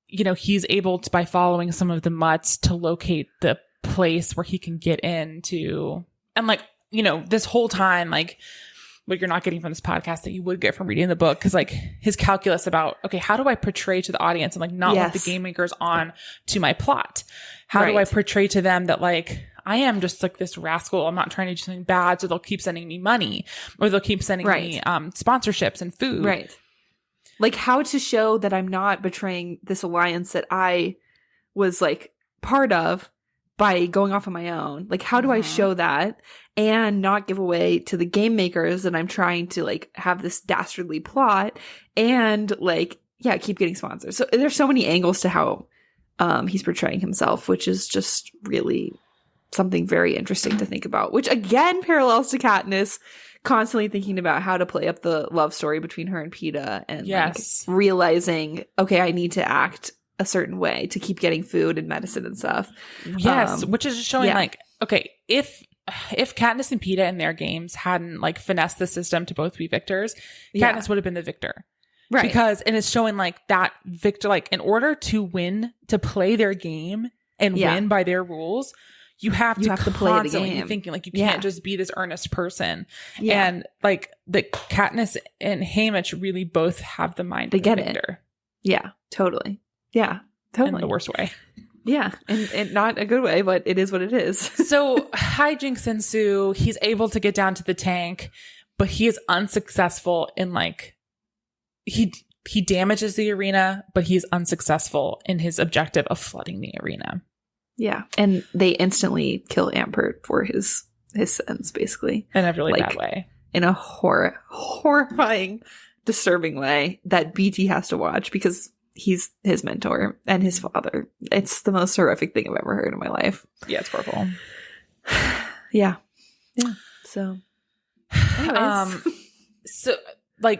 you know, he's able to, by following some of the mutts, to locate the place where he can get into. And, like, you know, this whole time, like, what you're not getting from this podcast that you would get from reading the book, because, like, his calculus about, okay, how do I portray to the audience and, like, not let the game makers on to my plot? How do I portray to them that, like, I am just like this rascal. I'm not trying to do something bad, so they'll keep sending me money, or they'll keep sending me sponsorships and food. Right. Like, how to show that I'm not betraying this alliance that I was, like, part of by going off on my own. Like, how do I show that and not give away to the game makers that I'm trying to, like, have this dastardly plot and, like, keep getting sponsors. So there's so many angles to how he's portraying himself, which is just really something very interesting to think about, which again parallels to Katniss constantly thinking about how to play up the love story between her and Peeta, and like, realizing, okay, I need to act a certain way to keep getting food and medicine and stuff. Yes, which is just showing like, okay, if Katniss and Peeta in their games hadn't like finessed the system to both be victors, Katniss would have been the victor. Right. Because, and it's showing like that victor, like in order to win, to play their game and win by their rules, you have to play the game. Thinking like you can't just be this earnest person. Yeah. And like the Katniss and Haymitch really both have the mind of the victor. Yeah, totally. Yeah, totally. In the worst way. Yeah, and not a good way, but it is what it is. So hijinks ensue. He's able to get down to the tank, but he is unsuccessful in like, he damages the arena, but he's unsuccessful in his objective of flooding the arena. Yeah, and they instantly kill Ampert for his sins, basically. In a really bad way. In a horrifying, disturbing way that BT has to watch because he's his mentor and his father. It's the most horrific thing I've ever heard in my life. Yeah, it's horrible. Yeah. So, anyways.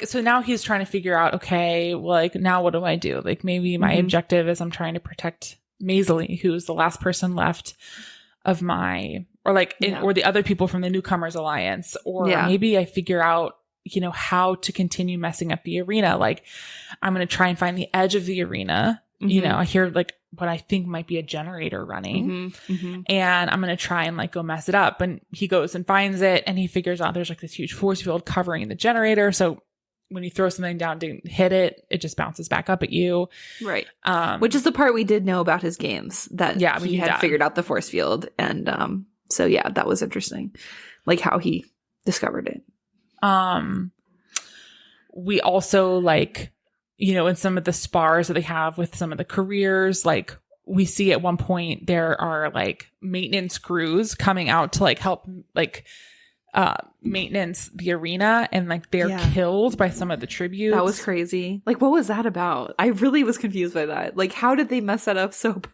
So now he's trying to figure out, okay, well, like, now what do I do? Like, maybe my objective is I'm trying to protect Maisley, who's the last person left of my, or like, or the other people from the Newcomers Alliance, or maybe I figure out, you know, how to continue messing up the arena. Like, I'm going to try and find the edge of the arena. You know, I hear like what I think might be a generator running, and I'm going to try and like go mess it up. And he goes and finds it, and he figures out there's like this huge force field covering the generator. So when you throw something down to hit it, it just bounces back up at you. Right. Which is the part we did know about his games, that he had figured out the force field. And so, yeah, that was interesting. Like how he discovered it. We also, like, you know, in some of the spars that they have with some of the careers, like we see at one point there are like maintenance crews coming out to like help like maintenance the arena, and like they're killed by some of the tributes. That was crazy. Like, what was that about? I really was confused by that. Like, how did they mess that up so bad?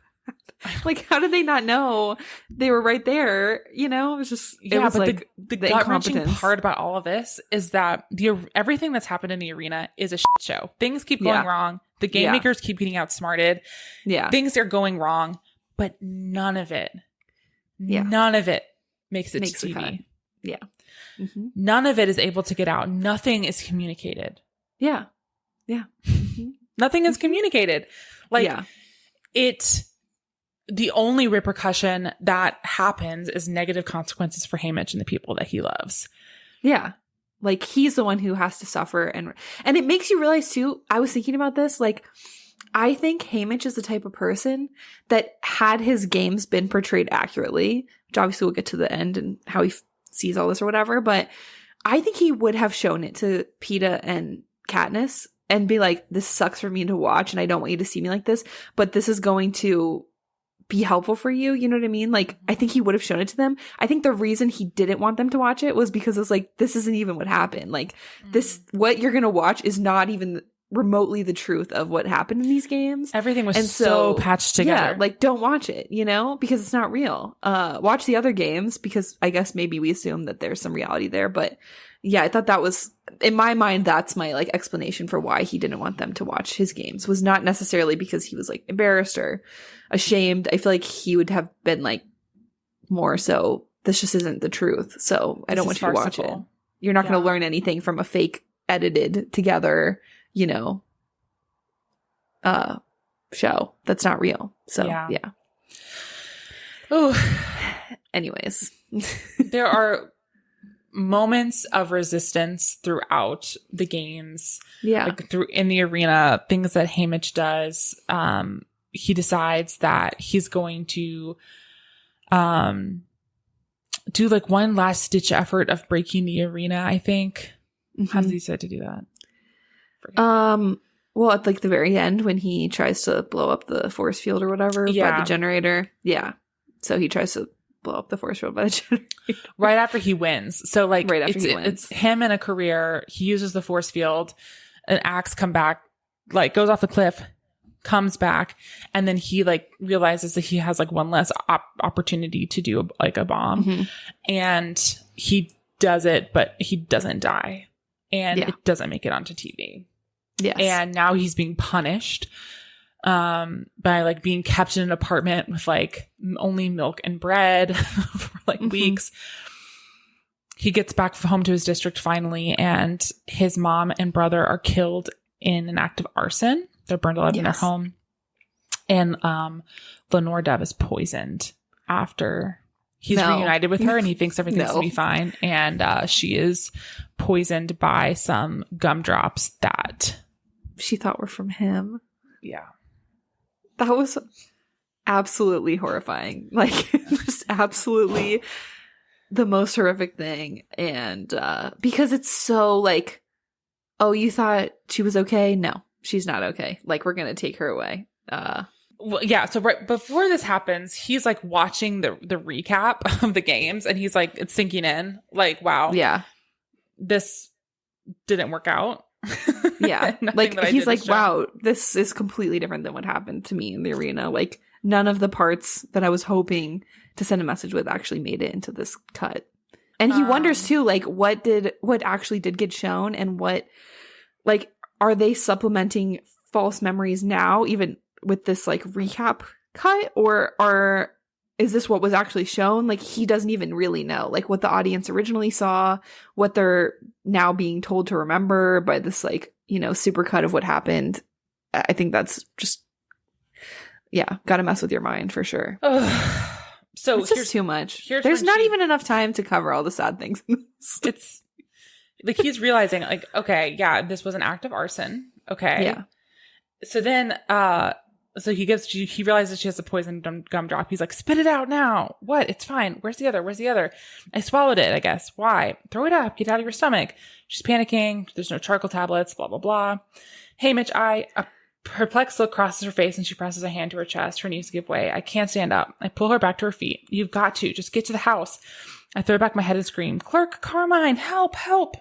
Like, how did they not know they were right there? You know, it was just, it was but like the gut-wrenching part about all of this is that everything that's happened in the arena is a shit show. Things keep going wrong. The game makers keep getting outsmarted. Yeah. Things are going wrong, but none of it makes it to TV. Yeah. None of it is able to get out. Nothing is communicated. Yeah. Yeah. Nothing is communicated. Like, the only repercussion that happens is negative consequences for Haymitch and the people that he loves. Yeah. Like, he's the one who has to suffer. And it makes you realize, too, I was thinking about this, like, I think Haymitch is the type of person that, had his games been portrayed accurately, which obviously we'll get to the end and how he sees all this or whatever, but I think he would have shown it to Peeta and Katniss and be like, this sucks for me to watch and I don't want you to see me like this, but this is going to be helpful for you. You know what I mean? Like, I think he would have shown it to them. I think the reason he didn't want them to watch it was because it's like, this isn't even what happened. Like, this, what you're going to watch is not even remotely the truth of what happened in these games. Everything was so patched together. Yeah, like don't watch it, you know, because it's not real. Watch the other games because I guess maybe we assume that there's some reality there. But yeah, I thought that was, in my mind, that's my like explanation for why he didn't want them to watch his games, was not necessarily because he was like embarrassed or ashamed. I feel like he would have been like more so, this just isn't the truth. So I don't want you to watch it. You're not going to learn anything from a fake edited together, you know, show that's not real. So yeah. Oh, anyways, there are moments of resistance throughout the games. Yeah, like through in the arena, things that Haymitch does. He decides that he's going to do like one last ditch effort of breaking the arena, I think. Mm-hmm. How does he decide to do that? Well, at like the very end when he tries to blow up the force field or whatever by the generator. Yeah. So he tries to blow up the force field by the generator. Right after he wins. So like right after he wins. It's him in a career. He uses the force field. An axe come back, like goes off the cliff, comes back, and then he like realizes that he has like one less opportunity to do like a bomb. Mm-hmm. And he does it, but he doesn't die. And it doesn't make it onto TV. Yes. And now he's being punished by like being kept in an apartment with like only milk and bread for like weeks. He gets back home to his district finally, and his mom and brother are killed in an act of arson. They're burned alive in their home. And Lenore Dove is poisoned after he's reunited with her, and he thinks everything's going to be fine. And she is poisoned by some gumdrops that she thought were from him. Yeah. That was absolutely horrifying. Like, just absolutely the most horrific thing. And because it's so like, oh, you thought she was okay? No, she's not okay. Like, we're going to take her away. Well, yeah. So right before this happens, he's like watching the recap of the games, and he's like, it's sinking in. Like, wow. Yeah. This didn't work out. Yeah. Like, he's like, wow, this is completely different than what happened to me in the arena. Like, none of the parts that I was hoping to send a message with actually made it into this cut. And he wonders too, like, what actually did get shown, and what, like, are they supplementing false memories now, even with this like recap cut, or is this what was actually shown? Like, he doesn't even really know, like, what the audience originally saw, what they're now being told to remember by this, like, you know, super cut of what happened. I think that's just, gotta mess with your mind for sure. So it's just too much. There's not even enough time to cover all the sad things. It's like he's realizing, like, okay, yeah, this was an act of arson. Okay. Yeah. So then, so he realizes she has a poison gumdrop. He's like, spit it out now. What? It's fine. Where's the other? I swallowed it, I guess. Why? Throw it up. Get it out of your stomach. She's panicking. There's no charcoal tablets, blah, blah, blah. Hey, Mitch, a perplexed look crosses her face, and she presses a hand to her chest. Her knees give way. I can't stand up. I pull her back to her feet. You've got to. Just get to the house. I throw back my head and scream, Clerk Carmine, help, help.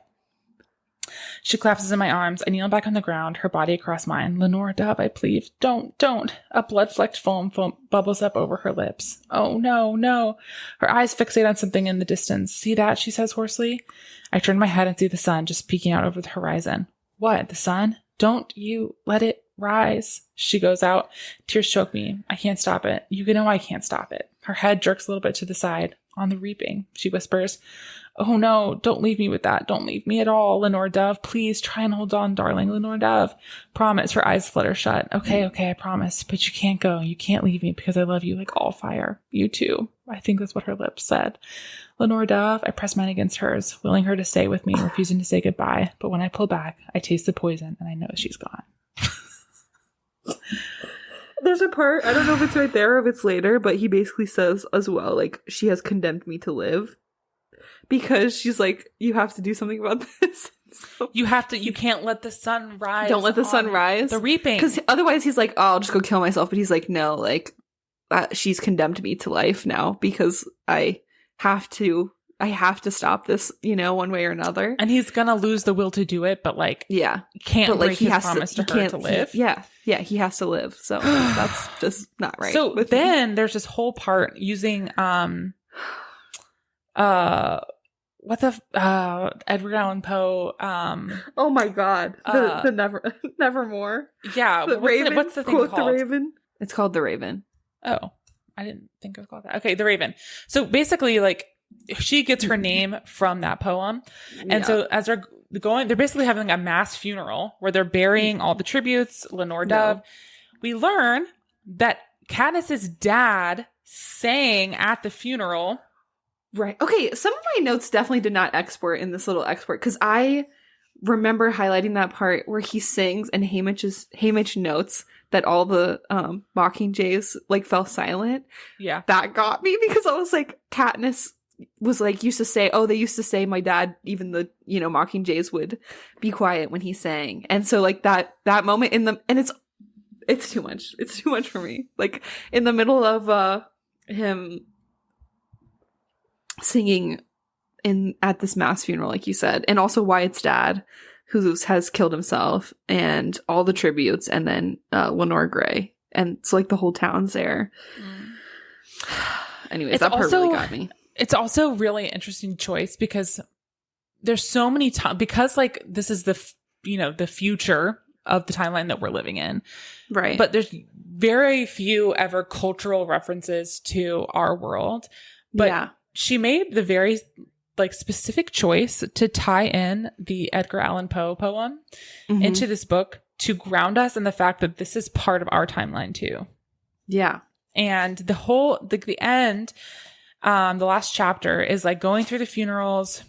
She collapses in my arms. I kneel back on the ground, her body across mine. Lenore Dove, I plead. Don't. A blood-flecked foam bubbles up over her lips. Oh, no. Her eyes fixate on something in the distance. See that? She says hoarsely. I turn my head and see the sun just peeking out over the horizon. What? The sun? Don't you let it rise. She goes out. Tears choke me. I can't stop it. You know I can't stop it. Her head jerks a little bit to the side. On the reaping, she whispers. Oh no, don't leave me with that. Don't leave me at all, Lenore Dove. Please try and hold on, darling, Lenore Dove. Promise. Her eyes flutter shut. Okay, I promise. But you can't go. You can't leave me because I love you like all fire. You too. I think that's what her lips said. Lenore Dove, I press mine against hers, willing her to stay with me, refusing to say goodbye. But when I pull back, I taste the poison and I know she's gone. There's a part, I don't know if it's right there or if it's later, but he basically says as well, like, she has condemned me to live. Because she's like, you have to do something about this. So, you can't let the sun rise. Don't let the sun rise. The reaping. Because otherwise he's like, oh, I'll just go kill myself. But he's like, no, like, she's condemned me to life now because I have to I have to stop this, one way or another. And he's gonna lose the will to do it, but like, yeah, can't break his promise to her to live. He has to live. So that's just not right. So then there's this whole part using Edgar Allan Poe. Oh my God, the Nevermore. Yeah, what's the thing Quote called? The Raven. It's called The Raven. Oh, I didn't think it was called that. Okay, The Raven. So basically, like, she gets her name from that poem, and so as they're going, they're basically having a mass funeral where they're burying all the tributes. Lenore Dove. We learn that Katniss's dad sang at the funeral. Right. Okay. Some of my notes definitely did not export in this little export because I remember highlighting that part where he sings and Haymitch notes that all the Mockingjays like fell silent. Yeah. That got me because I was like, Katniss was like they used to say my dad, even the Mockingjays would be quiet when he sang. And so like that moment and it's too much. It's too much for me. Like in the middle of him singing at this mass funeral, like you said, and also Wyatt's dad, who has killed himself, and all the tributes, and then Lenore Gray, and it's like the whole town's there. Anyways, that part really got me. It's also really interesting choice because there's so many times because like this is the future of the timeline that we're living in, right? But there's very few ever cultural references to our world, but she made the very like specific choice to tie in the Edgar Allan Poe poem into this book to ground us in the fact that this is part of our timeline too. Yeah. And the end, the last chapter is like going through the funerals,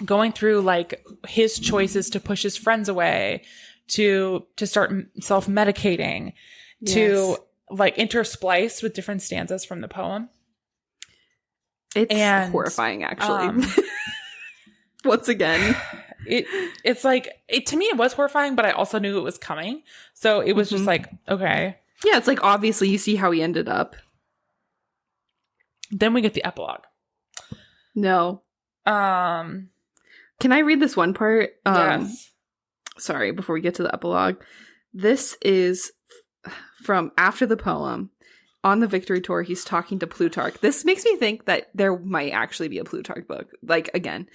going through like his choices to push his friends away, to start self-medicating, to like intersplice with different stanzas from the poem. It's horrifying, actually. Once again, it's like to me it was horrifying, but I also knew it was coming, so it was just like, okay, yeah. It's like obviously you see how he ended up. Then we get the epilogue. No. Can I read this one part? Yes. Sorry, before we get to the epilogue, this is from after the poem. On the victory tour, he's talking to Plutarch. This makes me think that there might actually be a Plutarch book, like, again.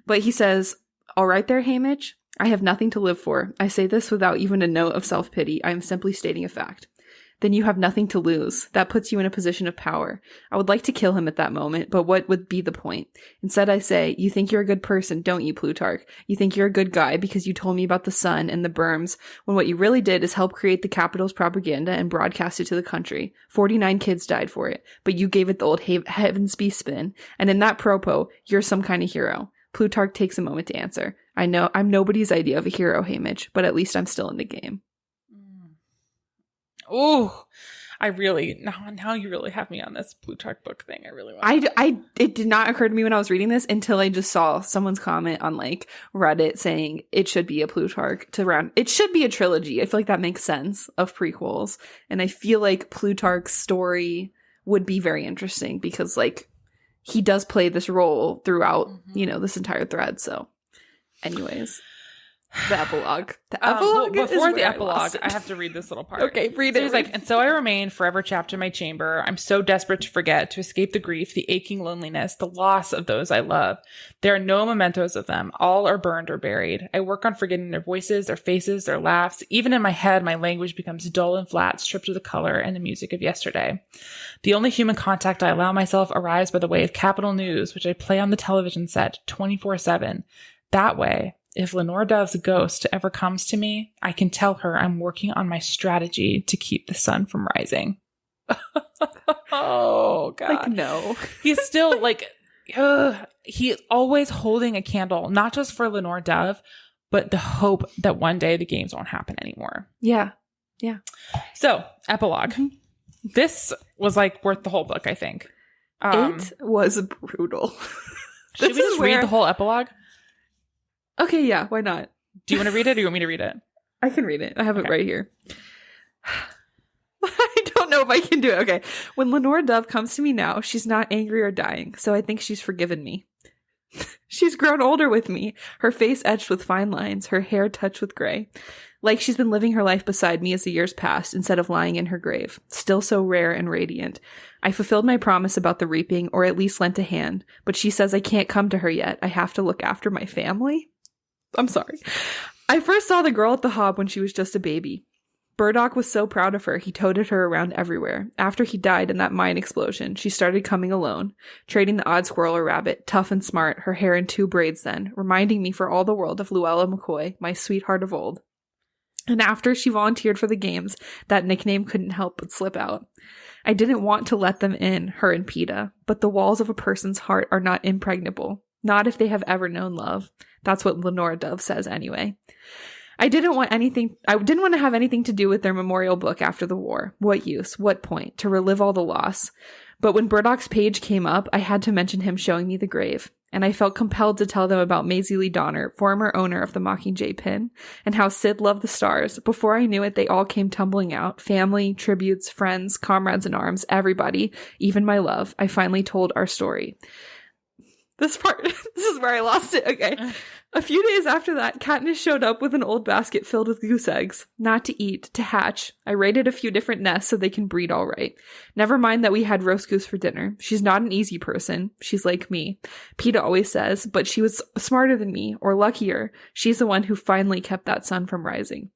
But he says, "All right there, Haymitch. I have nothing to live for. I say this without even a note of self-pity. I am simply stating a fact. Then you have nothing to lose. That puts you in a position of power. I would like to kill him at that moment, but what would be the point? Instead, I say, you think you're a good person, don't you, Plutarch? You think you're a good guy because you told me about the sun and the berms, when what you really did is help create the capital's propaganda and broadcast it to the country. 49 kids died for it, but you gave it the old heavens be spin, and in that propo, you're some kind of hero." Plutarch takes a moment to answer. "I know I'm nobody's idea of a hero, Haymitch, but at least I'm still in the game." Oh, I really now you really have me on this Plutarch book thing. I really want. It did not occur to me when I was reading this until I just saw someone's comment on like Reddit saying it should be a Plutarch to round. It should be a trilogy. I feel like that makes sense of prequels, and I feel like Plutarch's story would be very interesting because like he does play this role throughout this entire thread. So, anyways. The epilogue. The epilogue. Before the epilogue, I have to read this little part. Okay, read it. He's like, "And so I remain forever trapped in my chamber. I'm so desperate to forget, to escape the grief, the aching loneliness, the loss of those I love. There are no mementos of them. All are burned or buried. I work on forgetting their voices, their faces, their laughs. Even in my head, my language becomes dull and flat, stripped of the color and the music of yesterday. The only human contact I allow myself arrives by the way of capital news, which I play on the television set 24/7. That way, if Lenore Dove's ghost ever comes to me, I can tell her I'm working on my strategy to keep the sun from rising." Oh, God. Like, no. He's still like, he's always holding a candle, not just for Lenore Dove, but the hope that one day the games won't happen anymore. Yeah. Yeah. So, epilogue. This was like worth the whole book, I think. It was brutal. Should we just read the whole epilogue? Okay, yeah, why not? Do you want to read it or do you want me to read it? I can read it. I have it right here. I don't know know if I can do it. Okay. When Lenore Dove comes to me now, she's not angry or dying, so I think she's forgiven me. She's grown older with me, her face etched with fine lines, her hair touched with gray. Like she's been living her life beside me as the years passed instead of lying in her grave. Still so rare and radiant. I fulfilled my promise about the reaping, or at least lent a hand, but she says I can't come to her yet. I have to look after my family. I'm sorry. I first saw the girl at the Hob when she was just a baby. Burdock was so proud of her, he toted her around everywhere. After he died in that mine explosion, she started coming alone, trading the odd squirrel or rabbit, tough and smart, her hair in 2 braids then, reminding me for all the world of Luella McCoy, my sweetheart of old. And after she volunteered for the games, that nickname couldn't help but slip out. I didn't want to let them in, her and PETA, but the walls of a person's heart are not impregnable. Not if they have ever known love. That's what Lenora Dove says anyway. I didn't want to have anything to do with their memorial book after the war. What use? What point? To relive all the loss. But when Burdock's page came up, I had to mention him showing me the grave. And I felt compelled to tell them about Maisie Lee Donner, former owner of the Mockingjay pin, and how Sid loved the stars. Before I knew it, they all came tumbling out. Family, tributes, friends, comrades in arms, everybody, even my love. I finally told our story. This part, this is where I lost it. Okay. A few days after that, Katniss showed up with an old basket filled with goose eggs. Not to eat, to hatch. I raided a few different nests so they can breed all right. Never mind that we had roast goose for dinner. She's not an easy person. She's like me. PETA always says, but she was smarter than me, or luckier. She's the one who finally kept that sun from rising.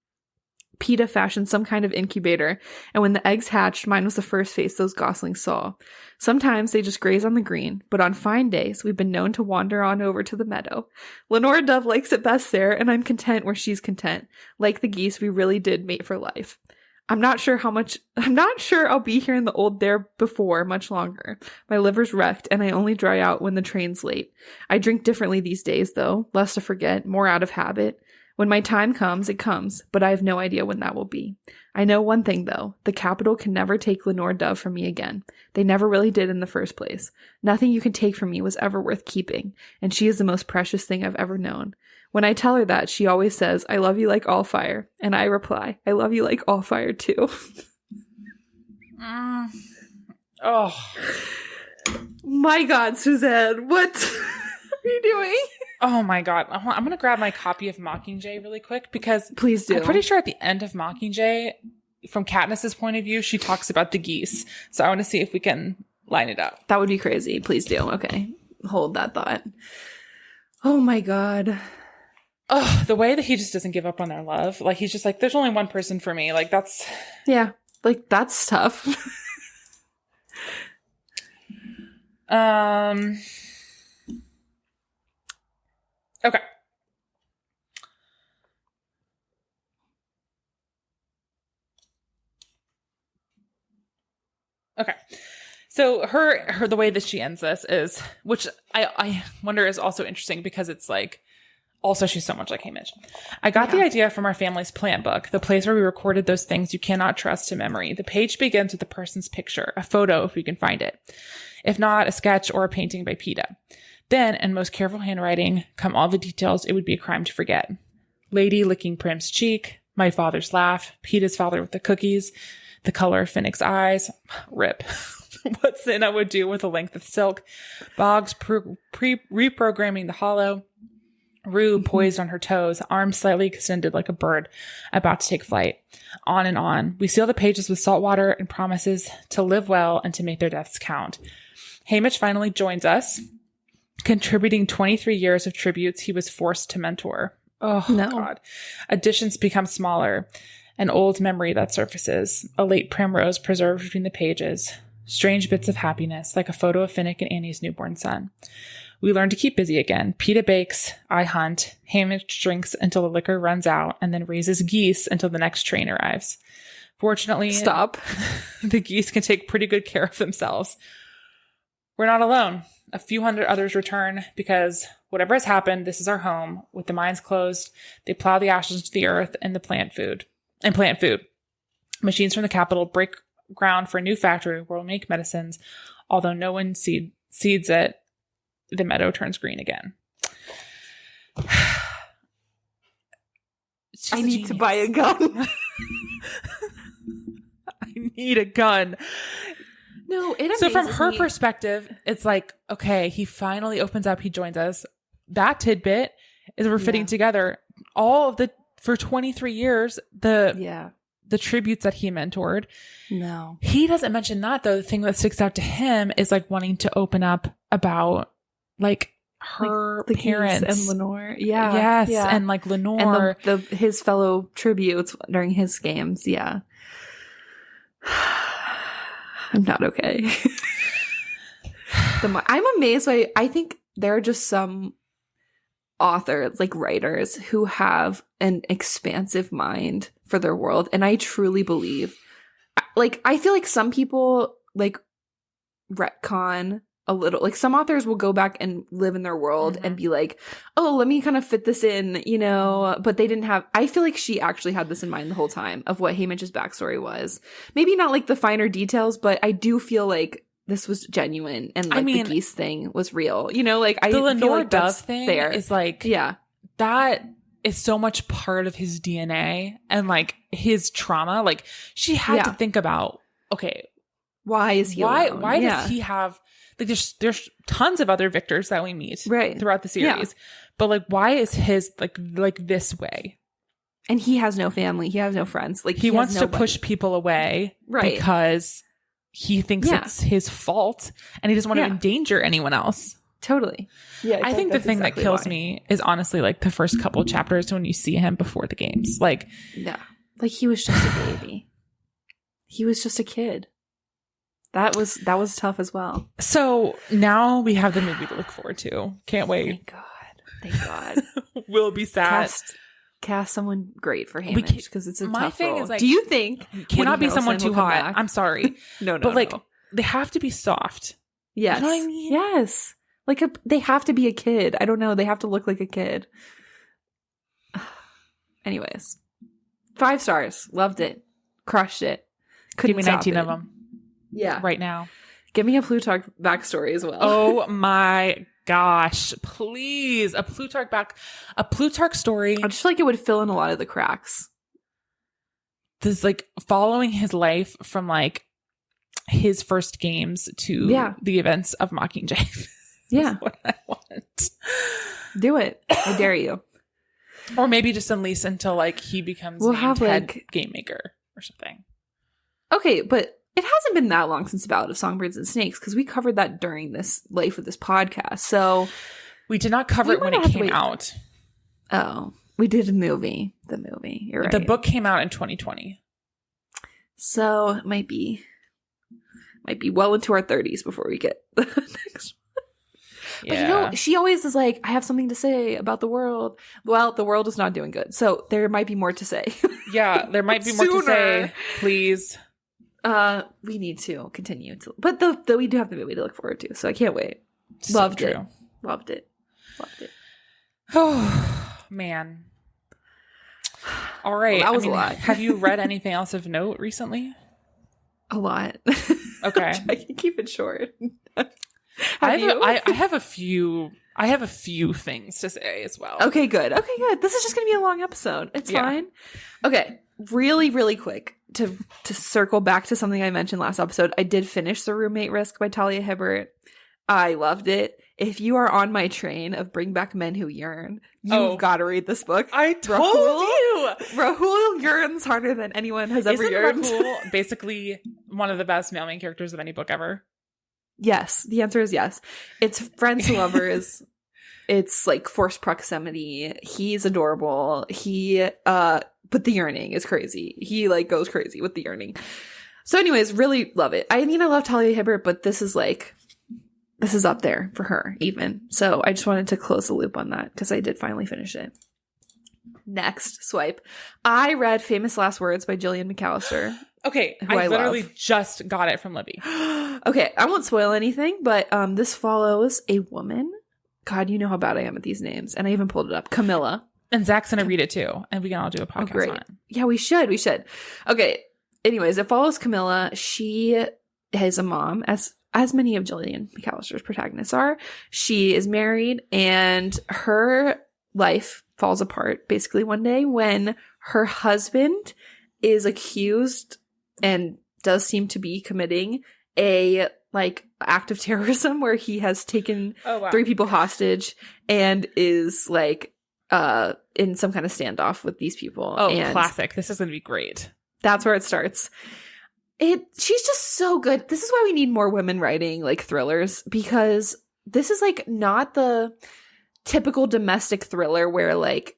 PETA fashioned some kind of incubator, and when the eggs hatched, mine was the first face those goslings saw. Sometimes they just graze on the green, but on fine days, we've been known to wander on over to the meadow. Lenora Dove likes it best there, and I'm content where she's content. Like the geese, we really did mate for life. I'm not sure I'll be here in the old there before much longer. My liver's wrecked, and I only dry out when the train's late. I drink differently these days, though, less to forget, more out of habit. When my time comes, it comes, but I have no idea when that will be. I know one thing, though. The Capitol can never take Lenore Dove from me again. They never really did in the first place. Nothing you can take from me was ever worth keeping, and she is the most precious thing I've ever known. When I tell her that, she always says, I love you like all fire, and I reply, I love you like all fire, too. Oh. My God, Suzanne, what are you doing? Oh my God. I'm going to grab my copy of Mockingjay really quick because please do. I'm pretty sure at the end of Mockingjay, from Katniss's point of view, she talks about the geese. So I want to see if we can line it up. That would be crazy. Please do. Okay. Hold that thought. Oh my God. Oh, the way that he just doesn't give up on their love. Like, he's just like, there's only one person for me. Like, that's... Yeah. Like, that's tough. Okay. Okay. So her the way that she ends this is, which I wonder is also interesting because it's like, also she's so much like Hamish. I got the idea from our family's plant book, the place where we recorded those things you cannot trust to memory. The page begins with the person's picture, a photo if we can find it. If not, a sketch or a painting by PETA. Then, in most careful handwriting, come all the details it would be a crime to forget. Lady licking Prim's cheek, my father's laugh, PETA's father with the cookies, the color of Finnick's eyes, rip. What Cinna would do with a length of silk, Boggs reprogramming the hollow, Rue poised on her toes, arms slightly extended like a bird about to take flight. On and on. We seal the pages with salt water and promises to live well and to make their deaths count. Hamish finally joins us, contributing 23 years of tributes he was forced to mentor. Oh, no. God. Additions become smaller. An old memory that surfaces. A late primrose preserved between the pages. Strange bits of happiness, like a photo of Finnick and Annie's newborn son. We learn to keep busy again. PETA bakes, I hunt, Hamish drinks until the liquor runs out, and then raises geese until the next train arrives. Fortunately, the geese can take pretty good care of themselves. We're not alone. A few hundred others return because whatever has happened, this is our home. With the mines closed, they plow the ashes into the earth and plant food. Machines from the Capitol break ground for a new factory where we'll make medicines. Although no one seeds it, the meadow turns green again. I need to buy a gun. I need a gun. No, it so from her perspective, it's like, okay, he finally opens up. He joins us. That tidbit is we're fitting together all of for 23 years, the tributes that he mentored. No, he doesn't mention that though. The thing that sticks out to him is like wanting to open up about like her like parents and Lenore. And like Lenore and his fellow tributes during his games. I'm not okay. I'm amazed by, I think there are just some authors, like writers, who have an expansive mind for their world. And I truly believe, like, I feel like some people like retcon a little, like some authors will go back and live in their world and be like, oh, let me kind of fit this in, you know, but they didn't have, I feel like she actually had this in mind the whole time of what Haymitch's backstory was. Maybe not like the finer details, but I do feel like this was genuine and like the geese thing was real, you know, like I the feel Lenore like that's Dove thing there. Is like, that is so much part of his DNA and like his trauma. Like she had to think about, okay, why is he alone? Why does he have, like there's tons of other Victors that we meet throughout the series, but like why is his like this way? And he has no family, he has no friends, like he wants to push people away, because he thinks it's his fault and he doesn't want to endanger anyone else. Totally. I think the thing that kills me is honestly like the first couple chapters when you see him before the games, like like he was just a baby, he was just a kid. That was tough as well. So now we have the movie to look forward to. Can't wait. Thank God. We'll be sad. Cast someone great for Haymitch because it's a tough role. Is like, do you think cannot be someone too hot? Back? I'm sorry. No, but like they have to be soft. Yes. You know what I mean? Yes. Like they have to be a kid. I don't know. They have to look like a kid. Anyways, 5 stars. Loved it. Crushed it. Couldn't give me 19 of them. Yeah. Right now. Give me a Plutarch backstory as well. Oh my gosh. Please. A Plutarch story. I just feel like it would fill in a lot of the cracks. This like following his life from like his first games to the events of Mockingjay. Yeah. What I want. Do it. I dare you. Or maybe just at least until like he becomes head like, game maker or something. Okay, but it hasn't been that long since the Ballad of Songbirds and Snakes because we covered that during this life of this podcast. So we did not cover it when it came out. Oh, we did the movie. You're right. The book came out in 2020. So it might be well into our 30s before we get the next one. But you know, she always is like, I have something to say about the world. Well, the world is not doing good. So there might be more to say. Yeah, there might be more to say. Please. We need to continue to, but we do have the movie to look forward to, so I can't wait. Loved it. Oh man! All right, well, that was a lot. Have you read anything else of note recently? A lot. Okay, I can keep it short. I have a few things to say as well. Okay, good. This is just gonna be a long episode. It's fine. Okay, really, really quick. To circle back to something I mentioned last episode, I did finish The Roommate Risk by Talia Hibbert. I loved it. If you are on my train of Bring Back Men Who Yearn, you've got to read this book. I told you! Rahul yearns harder than anyone has ever yearned. Rahul basically one of the best male main characters of any book ever? Yes. The answer is yes. It's friends to lovers. It's like forced proximity. He's adorable. But the yearning is crazy. He like goes crazy with the yearning. So anyways, really love it. I mean, I love Talia Hibbert, but this is up there for her even. So I just wanted to close the loop on that because I did finally finish it. Next swipe. I read Famous Last Words by Gillian McAllister. Okay. I literally just got it from Libby. Okay. I won't spoil anything, but this follows a woman. God, you know how bad I am at these names. And I even pulled it up. Camilla. And Zach's going to read it too. And we can all do a podcast on it. Yeah, we should. Okay. Anyways, it follows Camilla. She is a mom, as many of Gillian McAllister's protagonists are. She is married and her life falls apart basically one day when her husband is accused and does seem to be committing a like act of terrorism where he has taken 3 people hostage and is like in some kind of standoff with these people. Oh, and classic. This is going to be great. That's where it starts. She's just so good. This is why we need more women writing like thrillers, because this is like not the typical domestic thriller where like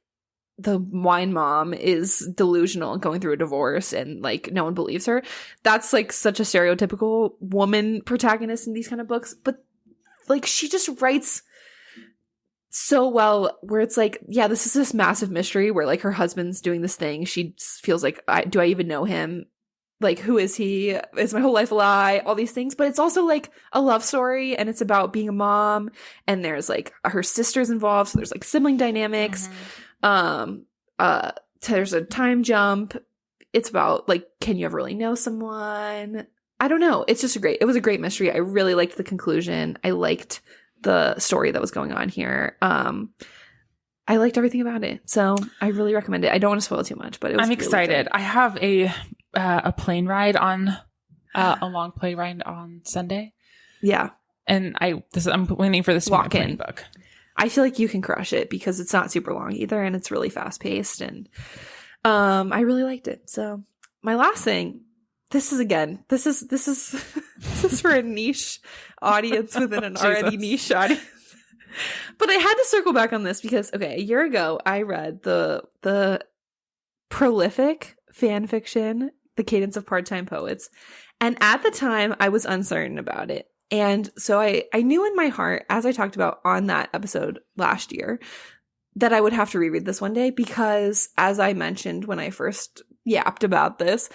the wine mom is delusional and going through a divorce and like no one believes her. That's like such a stereotypical woman protagonist in these kind of books. But like she just writes so well where it's like, yeah, this is this massive mystery where like her husband's doing this thing. She feels like, do I even know him? Like, who is he? Is my whole life a lie? All these things. But it's also like a love story, and it's about being a mom, and there's like her sister's involved. So there's like sibling dynamics. There's a time jump. It's about like, can you ever really know someone? I don't know. It's just it was a great mystery. I really liked the conclusion. I liked the story that was going on here. I liked everything about it. So I really recommend it. I don't want to spoil too much, but I'm excited. Good. I have a plane ride on a long plane ride on Sunday. Yeah. And I'm waiting for this walk-in book. I feel like you can crush it because it's not super long either, and it's really fast paced, and I really liked it. So my last thing, this is for a niche audience within an already niche audience. But I had to circle back on this because, okay, a year ago I read the prolific fan fiction, The Cadence of Part-Time Poets, and at the time I was uncertain about it. And so I knew in my heart, as I talked about on that episode last year, that I would have to reread this one day because, as I mentioned when I first yapped about this,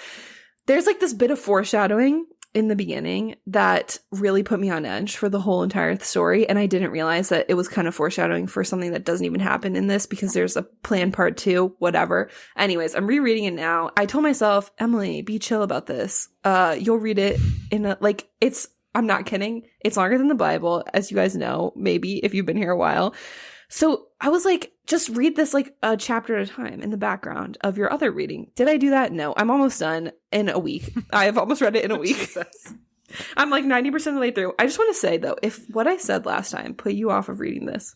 there's like this bit of foreshadowing in the beginning that really put me on edge for the whole entire story. And I didn't realize that it was kind of foreshadowing for something that doesn't even happen in this because there's a planned part 2, whatever. Anyways, I'm rereading it now. I told myself, Emily, be chill about this. You'll read it in I'm not kidding. It's longer than the Bible, as you guys know, maybe if you've been here a while. So I was like, just read this like a chapter at a time in the background of your other reading. Did I do that? No, I'm almost done in a week. I have almost read it in a week. I'm like 90% of the way through. I just want to say though, if what I said last time put you off of reading this,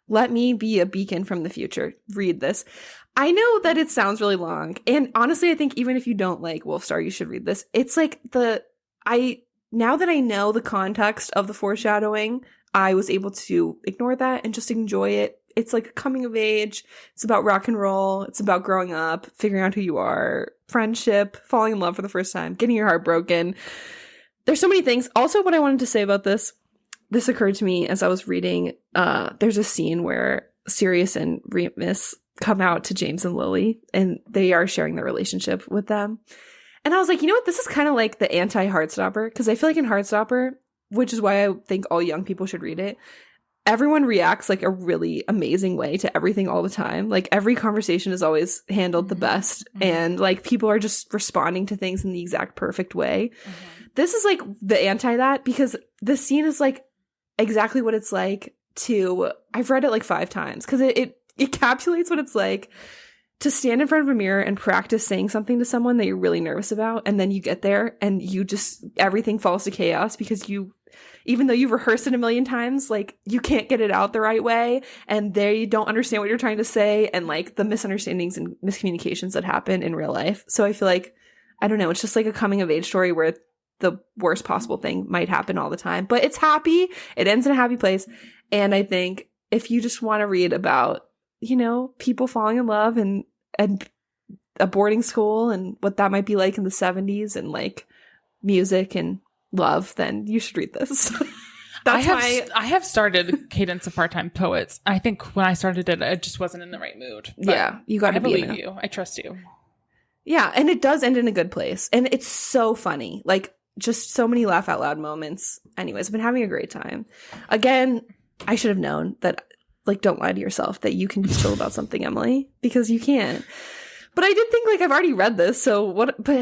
let me be a beacon from the future. Read this. I know that it sounds really long. And honestly, I think even if you don't like Wolfstar, you should read this. It's like now that I know the context of the foreshadowing, I was able to ignore that and just enjoy it. It's like a coming of age. It's about rock and roll. It's about growing up, figuring out who you are, friendship, falling in love for the first time, getting your heart broken. There's so many things. Also, what I wanted to say about this occurred to me as I was reading. There's a scene where Sirius and Remus come out to James and Lily, and they are sharing their relationship with them. And I was like, you know what? This is kind of like the anti-Heartstopper, because I feel like in Heartstopper, which is why I think all young people should read it, everyone reacts like a really amazing way to everything all the time. Like every conversation is always handled the best, and like people are just responding to things in the exact perfect way. This is like the anti that, because the scene is like exactly what it's like to, I've read it like 5 times because it encapsulates what it's like to stand in front of a mirror and practice saying something to someone that you're really nervous about, and then you get there and you just, everything falls to chaos because even though you've rehearsed it a million times, like you can't get it out the right way, and they don't understand what you're trying to say, and like the misunderstandings and miscommunications that happen in real life. So I feel like, I don't know, it's just like a coming of age story where the worst possible thing might happen all the time, but it's happy. It ends in a happy place. And I think if you just want to read about, you know, people falling in love and a boarding school and what that might be like in the 70s and like music and love, then you should read this. I have started Cadence of Part-Time Poets. I think when I started it, I just wasn't in the right mood. Yeah, you got to be. I believe you. I trust you. Yeah, and it does end in a good place, and it's so funny. Like just so many laugh out loud moments. Anyways, I've been having a great time. Again, I should have known that. Like, don't lie to yourself that you can be chill about something, Emily, because you can't. But I did think, like, I've already read this, so what? But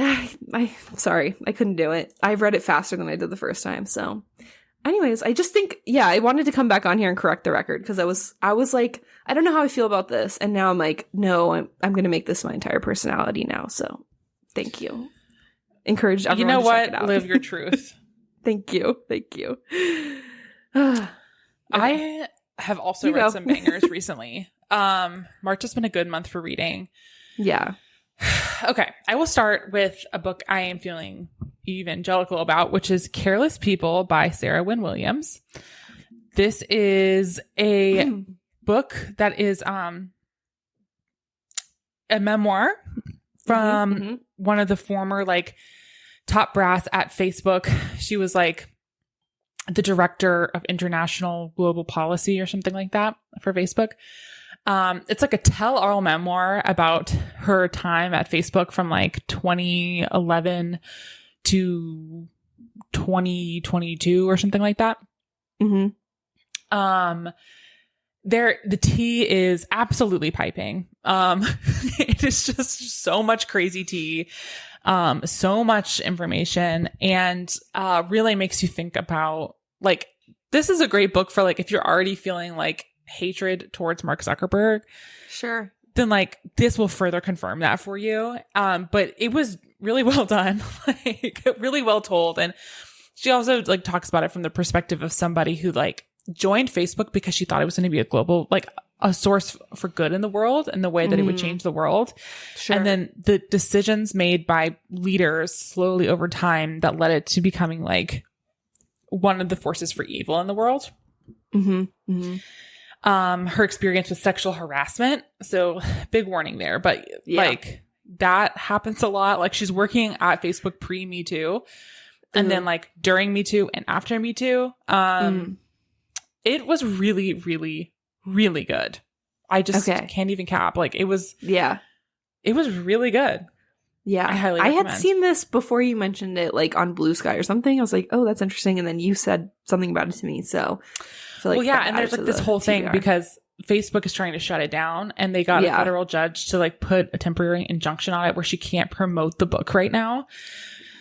I'm sorry, I couldn't do it. I've read it faster than I did the first time. So, anyways, I just think, yeah, I wanted to come back on here and correct the record because I was like, I don't know how I feel about this, and now I'm like, no, I'm going to make this my entire personality now. So, thank you. encourage everyone You know to what? check it out. Live your truth. Thank you. Thank you. Okay. I have also read some bangers recently. March has been a good month for reading. Yeah. Okay. I will start with a book I am feeling evangelical about, which is Careless People by Sarah Wynne Williams. This is a book that is a memoir from one of the former like top brass at Facebook. She was like the director of international global policy or something like that for Facebook. It's like a tell-all memoir about her time at Facebook from like 2011 to 2022 or something like that. Mm-hmm. The tea is absolutely piping. It is just so much crazy tea, so much information, and really makes you think about like, this is a great book for like, if you're already feeling like hatred towards Mark Zuckerberg, sure, then like this will further confirm that for you. But it was really well done, like really well told. And she also like talks about it from the perspective of somebody who like joined Facebook because she thought it was going to be a global, like a source for good in the world and the way that it would change the world. Sure. And then the decisions made by leaders slowly over time that led it to becoming like one of the forces for evil in the world. Her experience with sexual harassment. So big warning there, but like that happens a lot. Like she's working at Facebook pre Me Too and then like during Me Too and after Me Too. It was really, really, really good. I just can't even cap. Like it was really good. Yeah. I highly recommend. I had seen this before you mentioned it, like on Blue Sky or something. I was like, oh, that's interesting. And then you said something about it to me. So I feel like and there's like this whole thing TBR. because Facebook is trying to shut it down and they got a federal judge to like put a temporary injunction on it where she can't promote the book right now.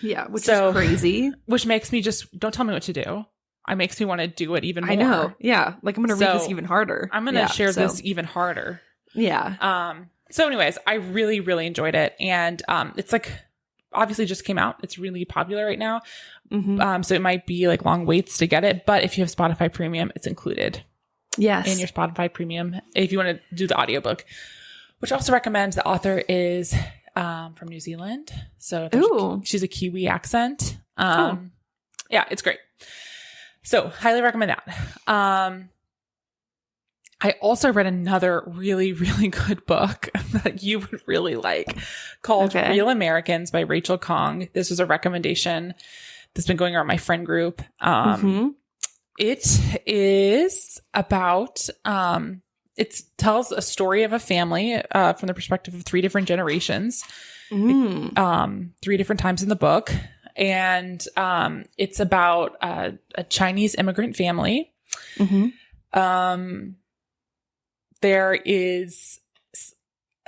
Yeah, which is crazy. Which makes me just, don't tell me what to do. It makes me want to do it even more. I know. Yeah. Like I'm going to read this even harder. I'm going to share this even harder. Yeah. So anyways, I really, really enjoyed it. And it's like obviously just came out. It's really popular right now. So it might be like long waits to get it. But if you have Spotify Premium, it's included. Yes. In your Spotify Premium. If you want to do the audiobook, which I also recommend. The author is from New Zealand. So she's a Kiwi accent. Yeah, it's great. So highly recommend that. I also read another really, really good book that you would really like called Real Americans by Rachel Kong. This was a recommendation that's been going around my friend group. It is about, it tells a story of a family from the perspective of 3 different generations, 3 different times in the book. And it's about a Chinese immigrant family. There is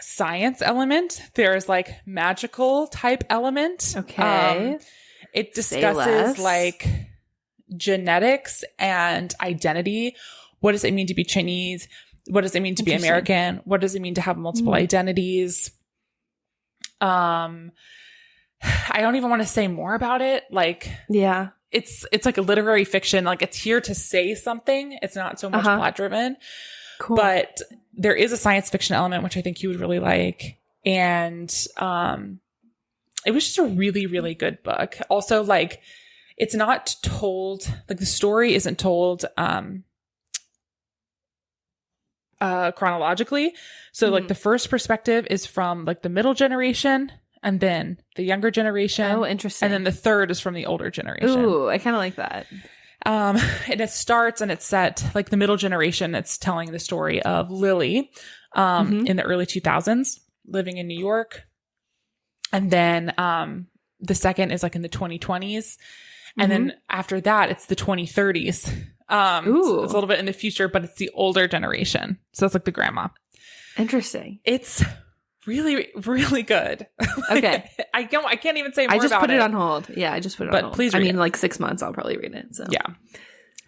science element. There's like magical type element. It discusses like genetics and identity. What does it mean to be Chinese? What does it mean to be American? What does it mean to have multiple identities? I don't even want to say more about it. Like, it's like a literary fiction. Like it's here to say something. It's not so much plot driven. Cool. But there is a science fiction element, which I think you would really like. And it was just a really, really good book. Also, like, it's not told, like the story isn't told chronologically. So like the first perspective is from like the middle generation and then the younger generation. Oh, interesting. And then the third is from the older generation. Ooh, I kind of like that. And it starts and it's set like the middle generation. It's telling the story of Lily in the early 2000s living in New York. And then the second is like in the 2020s. And then after that, it's the 2030s. So it's a little bit in the future, but it's the older generation. So it's like the grandma. Interesting. It's really, really good. Okay. I can't even say more about it. I just put it on hold. Yeah, I just put it on hold. But please read it. like 6 months, I'll probably read it. So yeah.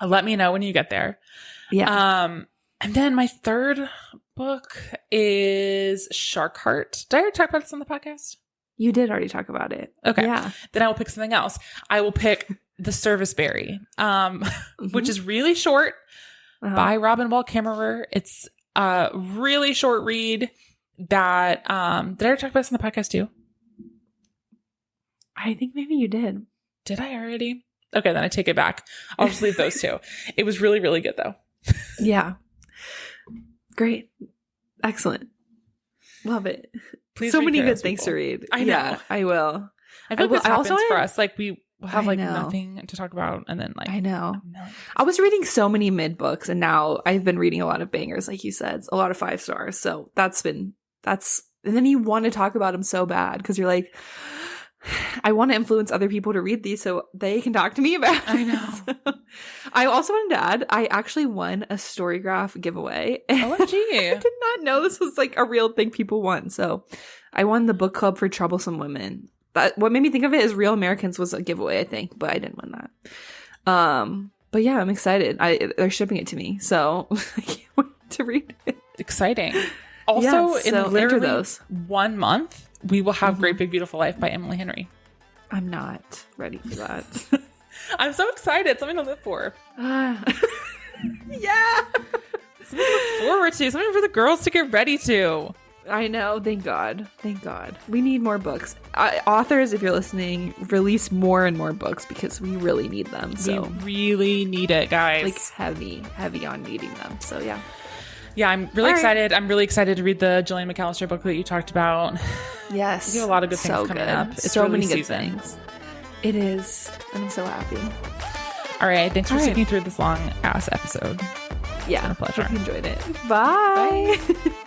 Let me know when you get there. Yeah. And then my third book is Shark Heart. Did I ever talk about this on the podcast? You did already talk about it. Okay. Yeah. Then I will pick something else. I will pick The Serviceberry, which is really short, by Robin Wall Kimmerer. It's a really short read that, did I ever talk about this on the podcast too? I think maybe you did. Did I already? Okay, then I take it back. I'll just leave those two. It was really, really good though. Yeah. Great. Excellent. Love it. Please so many good things to read. I know. Yeah, I will. I feel like this happens also for us. Like we have like know. nothing to talk about, and then like I know. I was reading so many mid books, and now I've been reading a lot of bangers, like you said, a lot of 5 stars. So and then you want to talk about them so bad because you're like, I want to influence other people to read these so they can talk to me about it. I know. I also wanted to add, I actually won a Storygraph giveaway. OMG. I did not know this was like a real thing people won. So I won the book club for troublesome women. But what made me think of it is Real Americans was a giveaway, I think, but I didn't win that. But yeah, I'm excited. They're shipping it to me, so I can't wait to read it. Exciting. Also, yeah, so in literally those. 1 month, we will have Great Big Beautiful Life by Emily Henry. I'm not ready for that. I'm so excited. Something to live for. Yeah. Something to look forward to. Something for the girls to get ready to. I know. Thank God. Thank God. We need more books. Authors, if you're listening, release more and more books because we really need them. So we really need it, guys. Like heavy on needing them. So yeah. Yeah, I'm really excited. I'm really excited to read the Jillian McAllister book that you talked about. Yes. You have a lot of good things coming up. It's so many good things. It is. I'm so happy. All right. Thanks for sticking through this long ass episode. Yeah. It's been a pleasure. Hope you enjoyed it. Bye.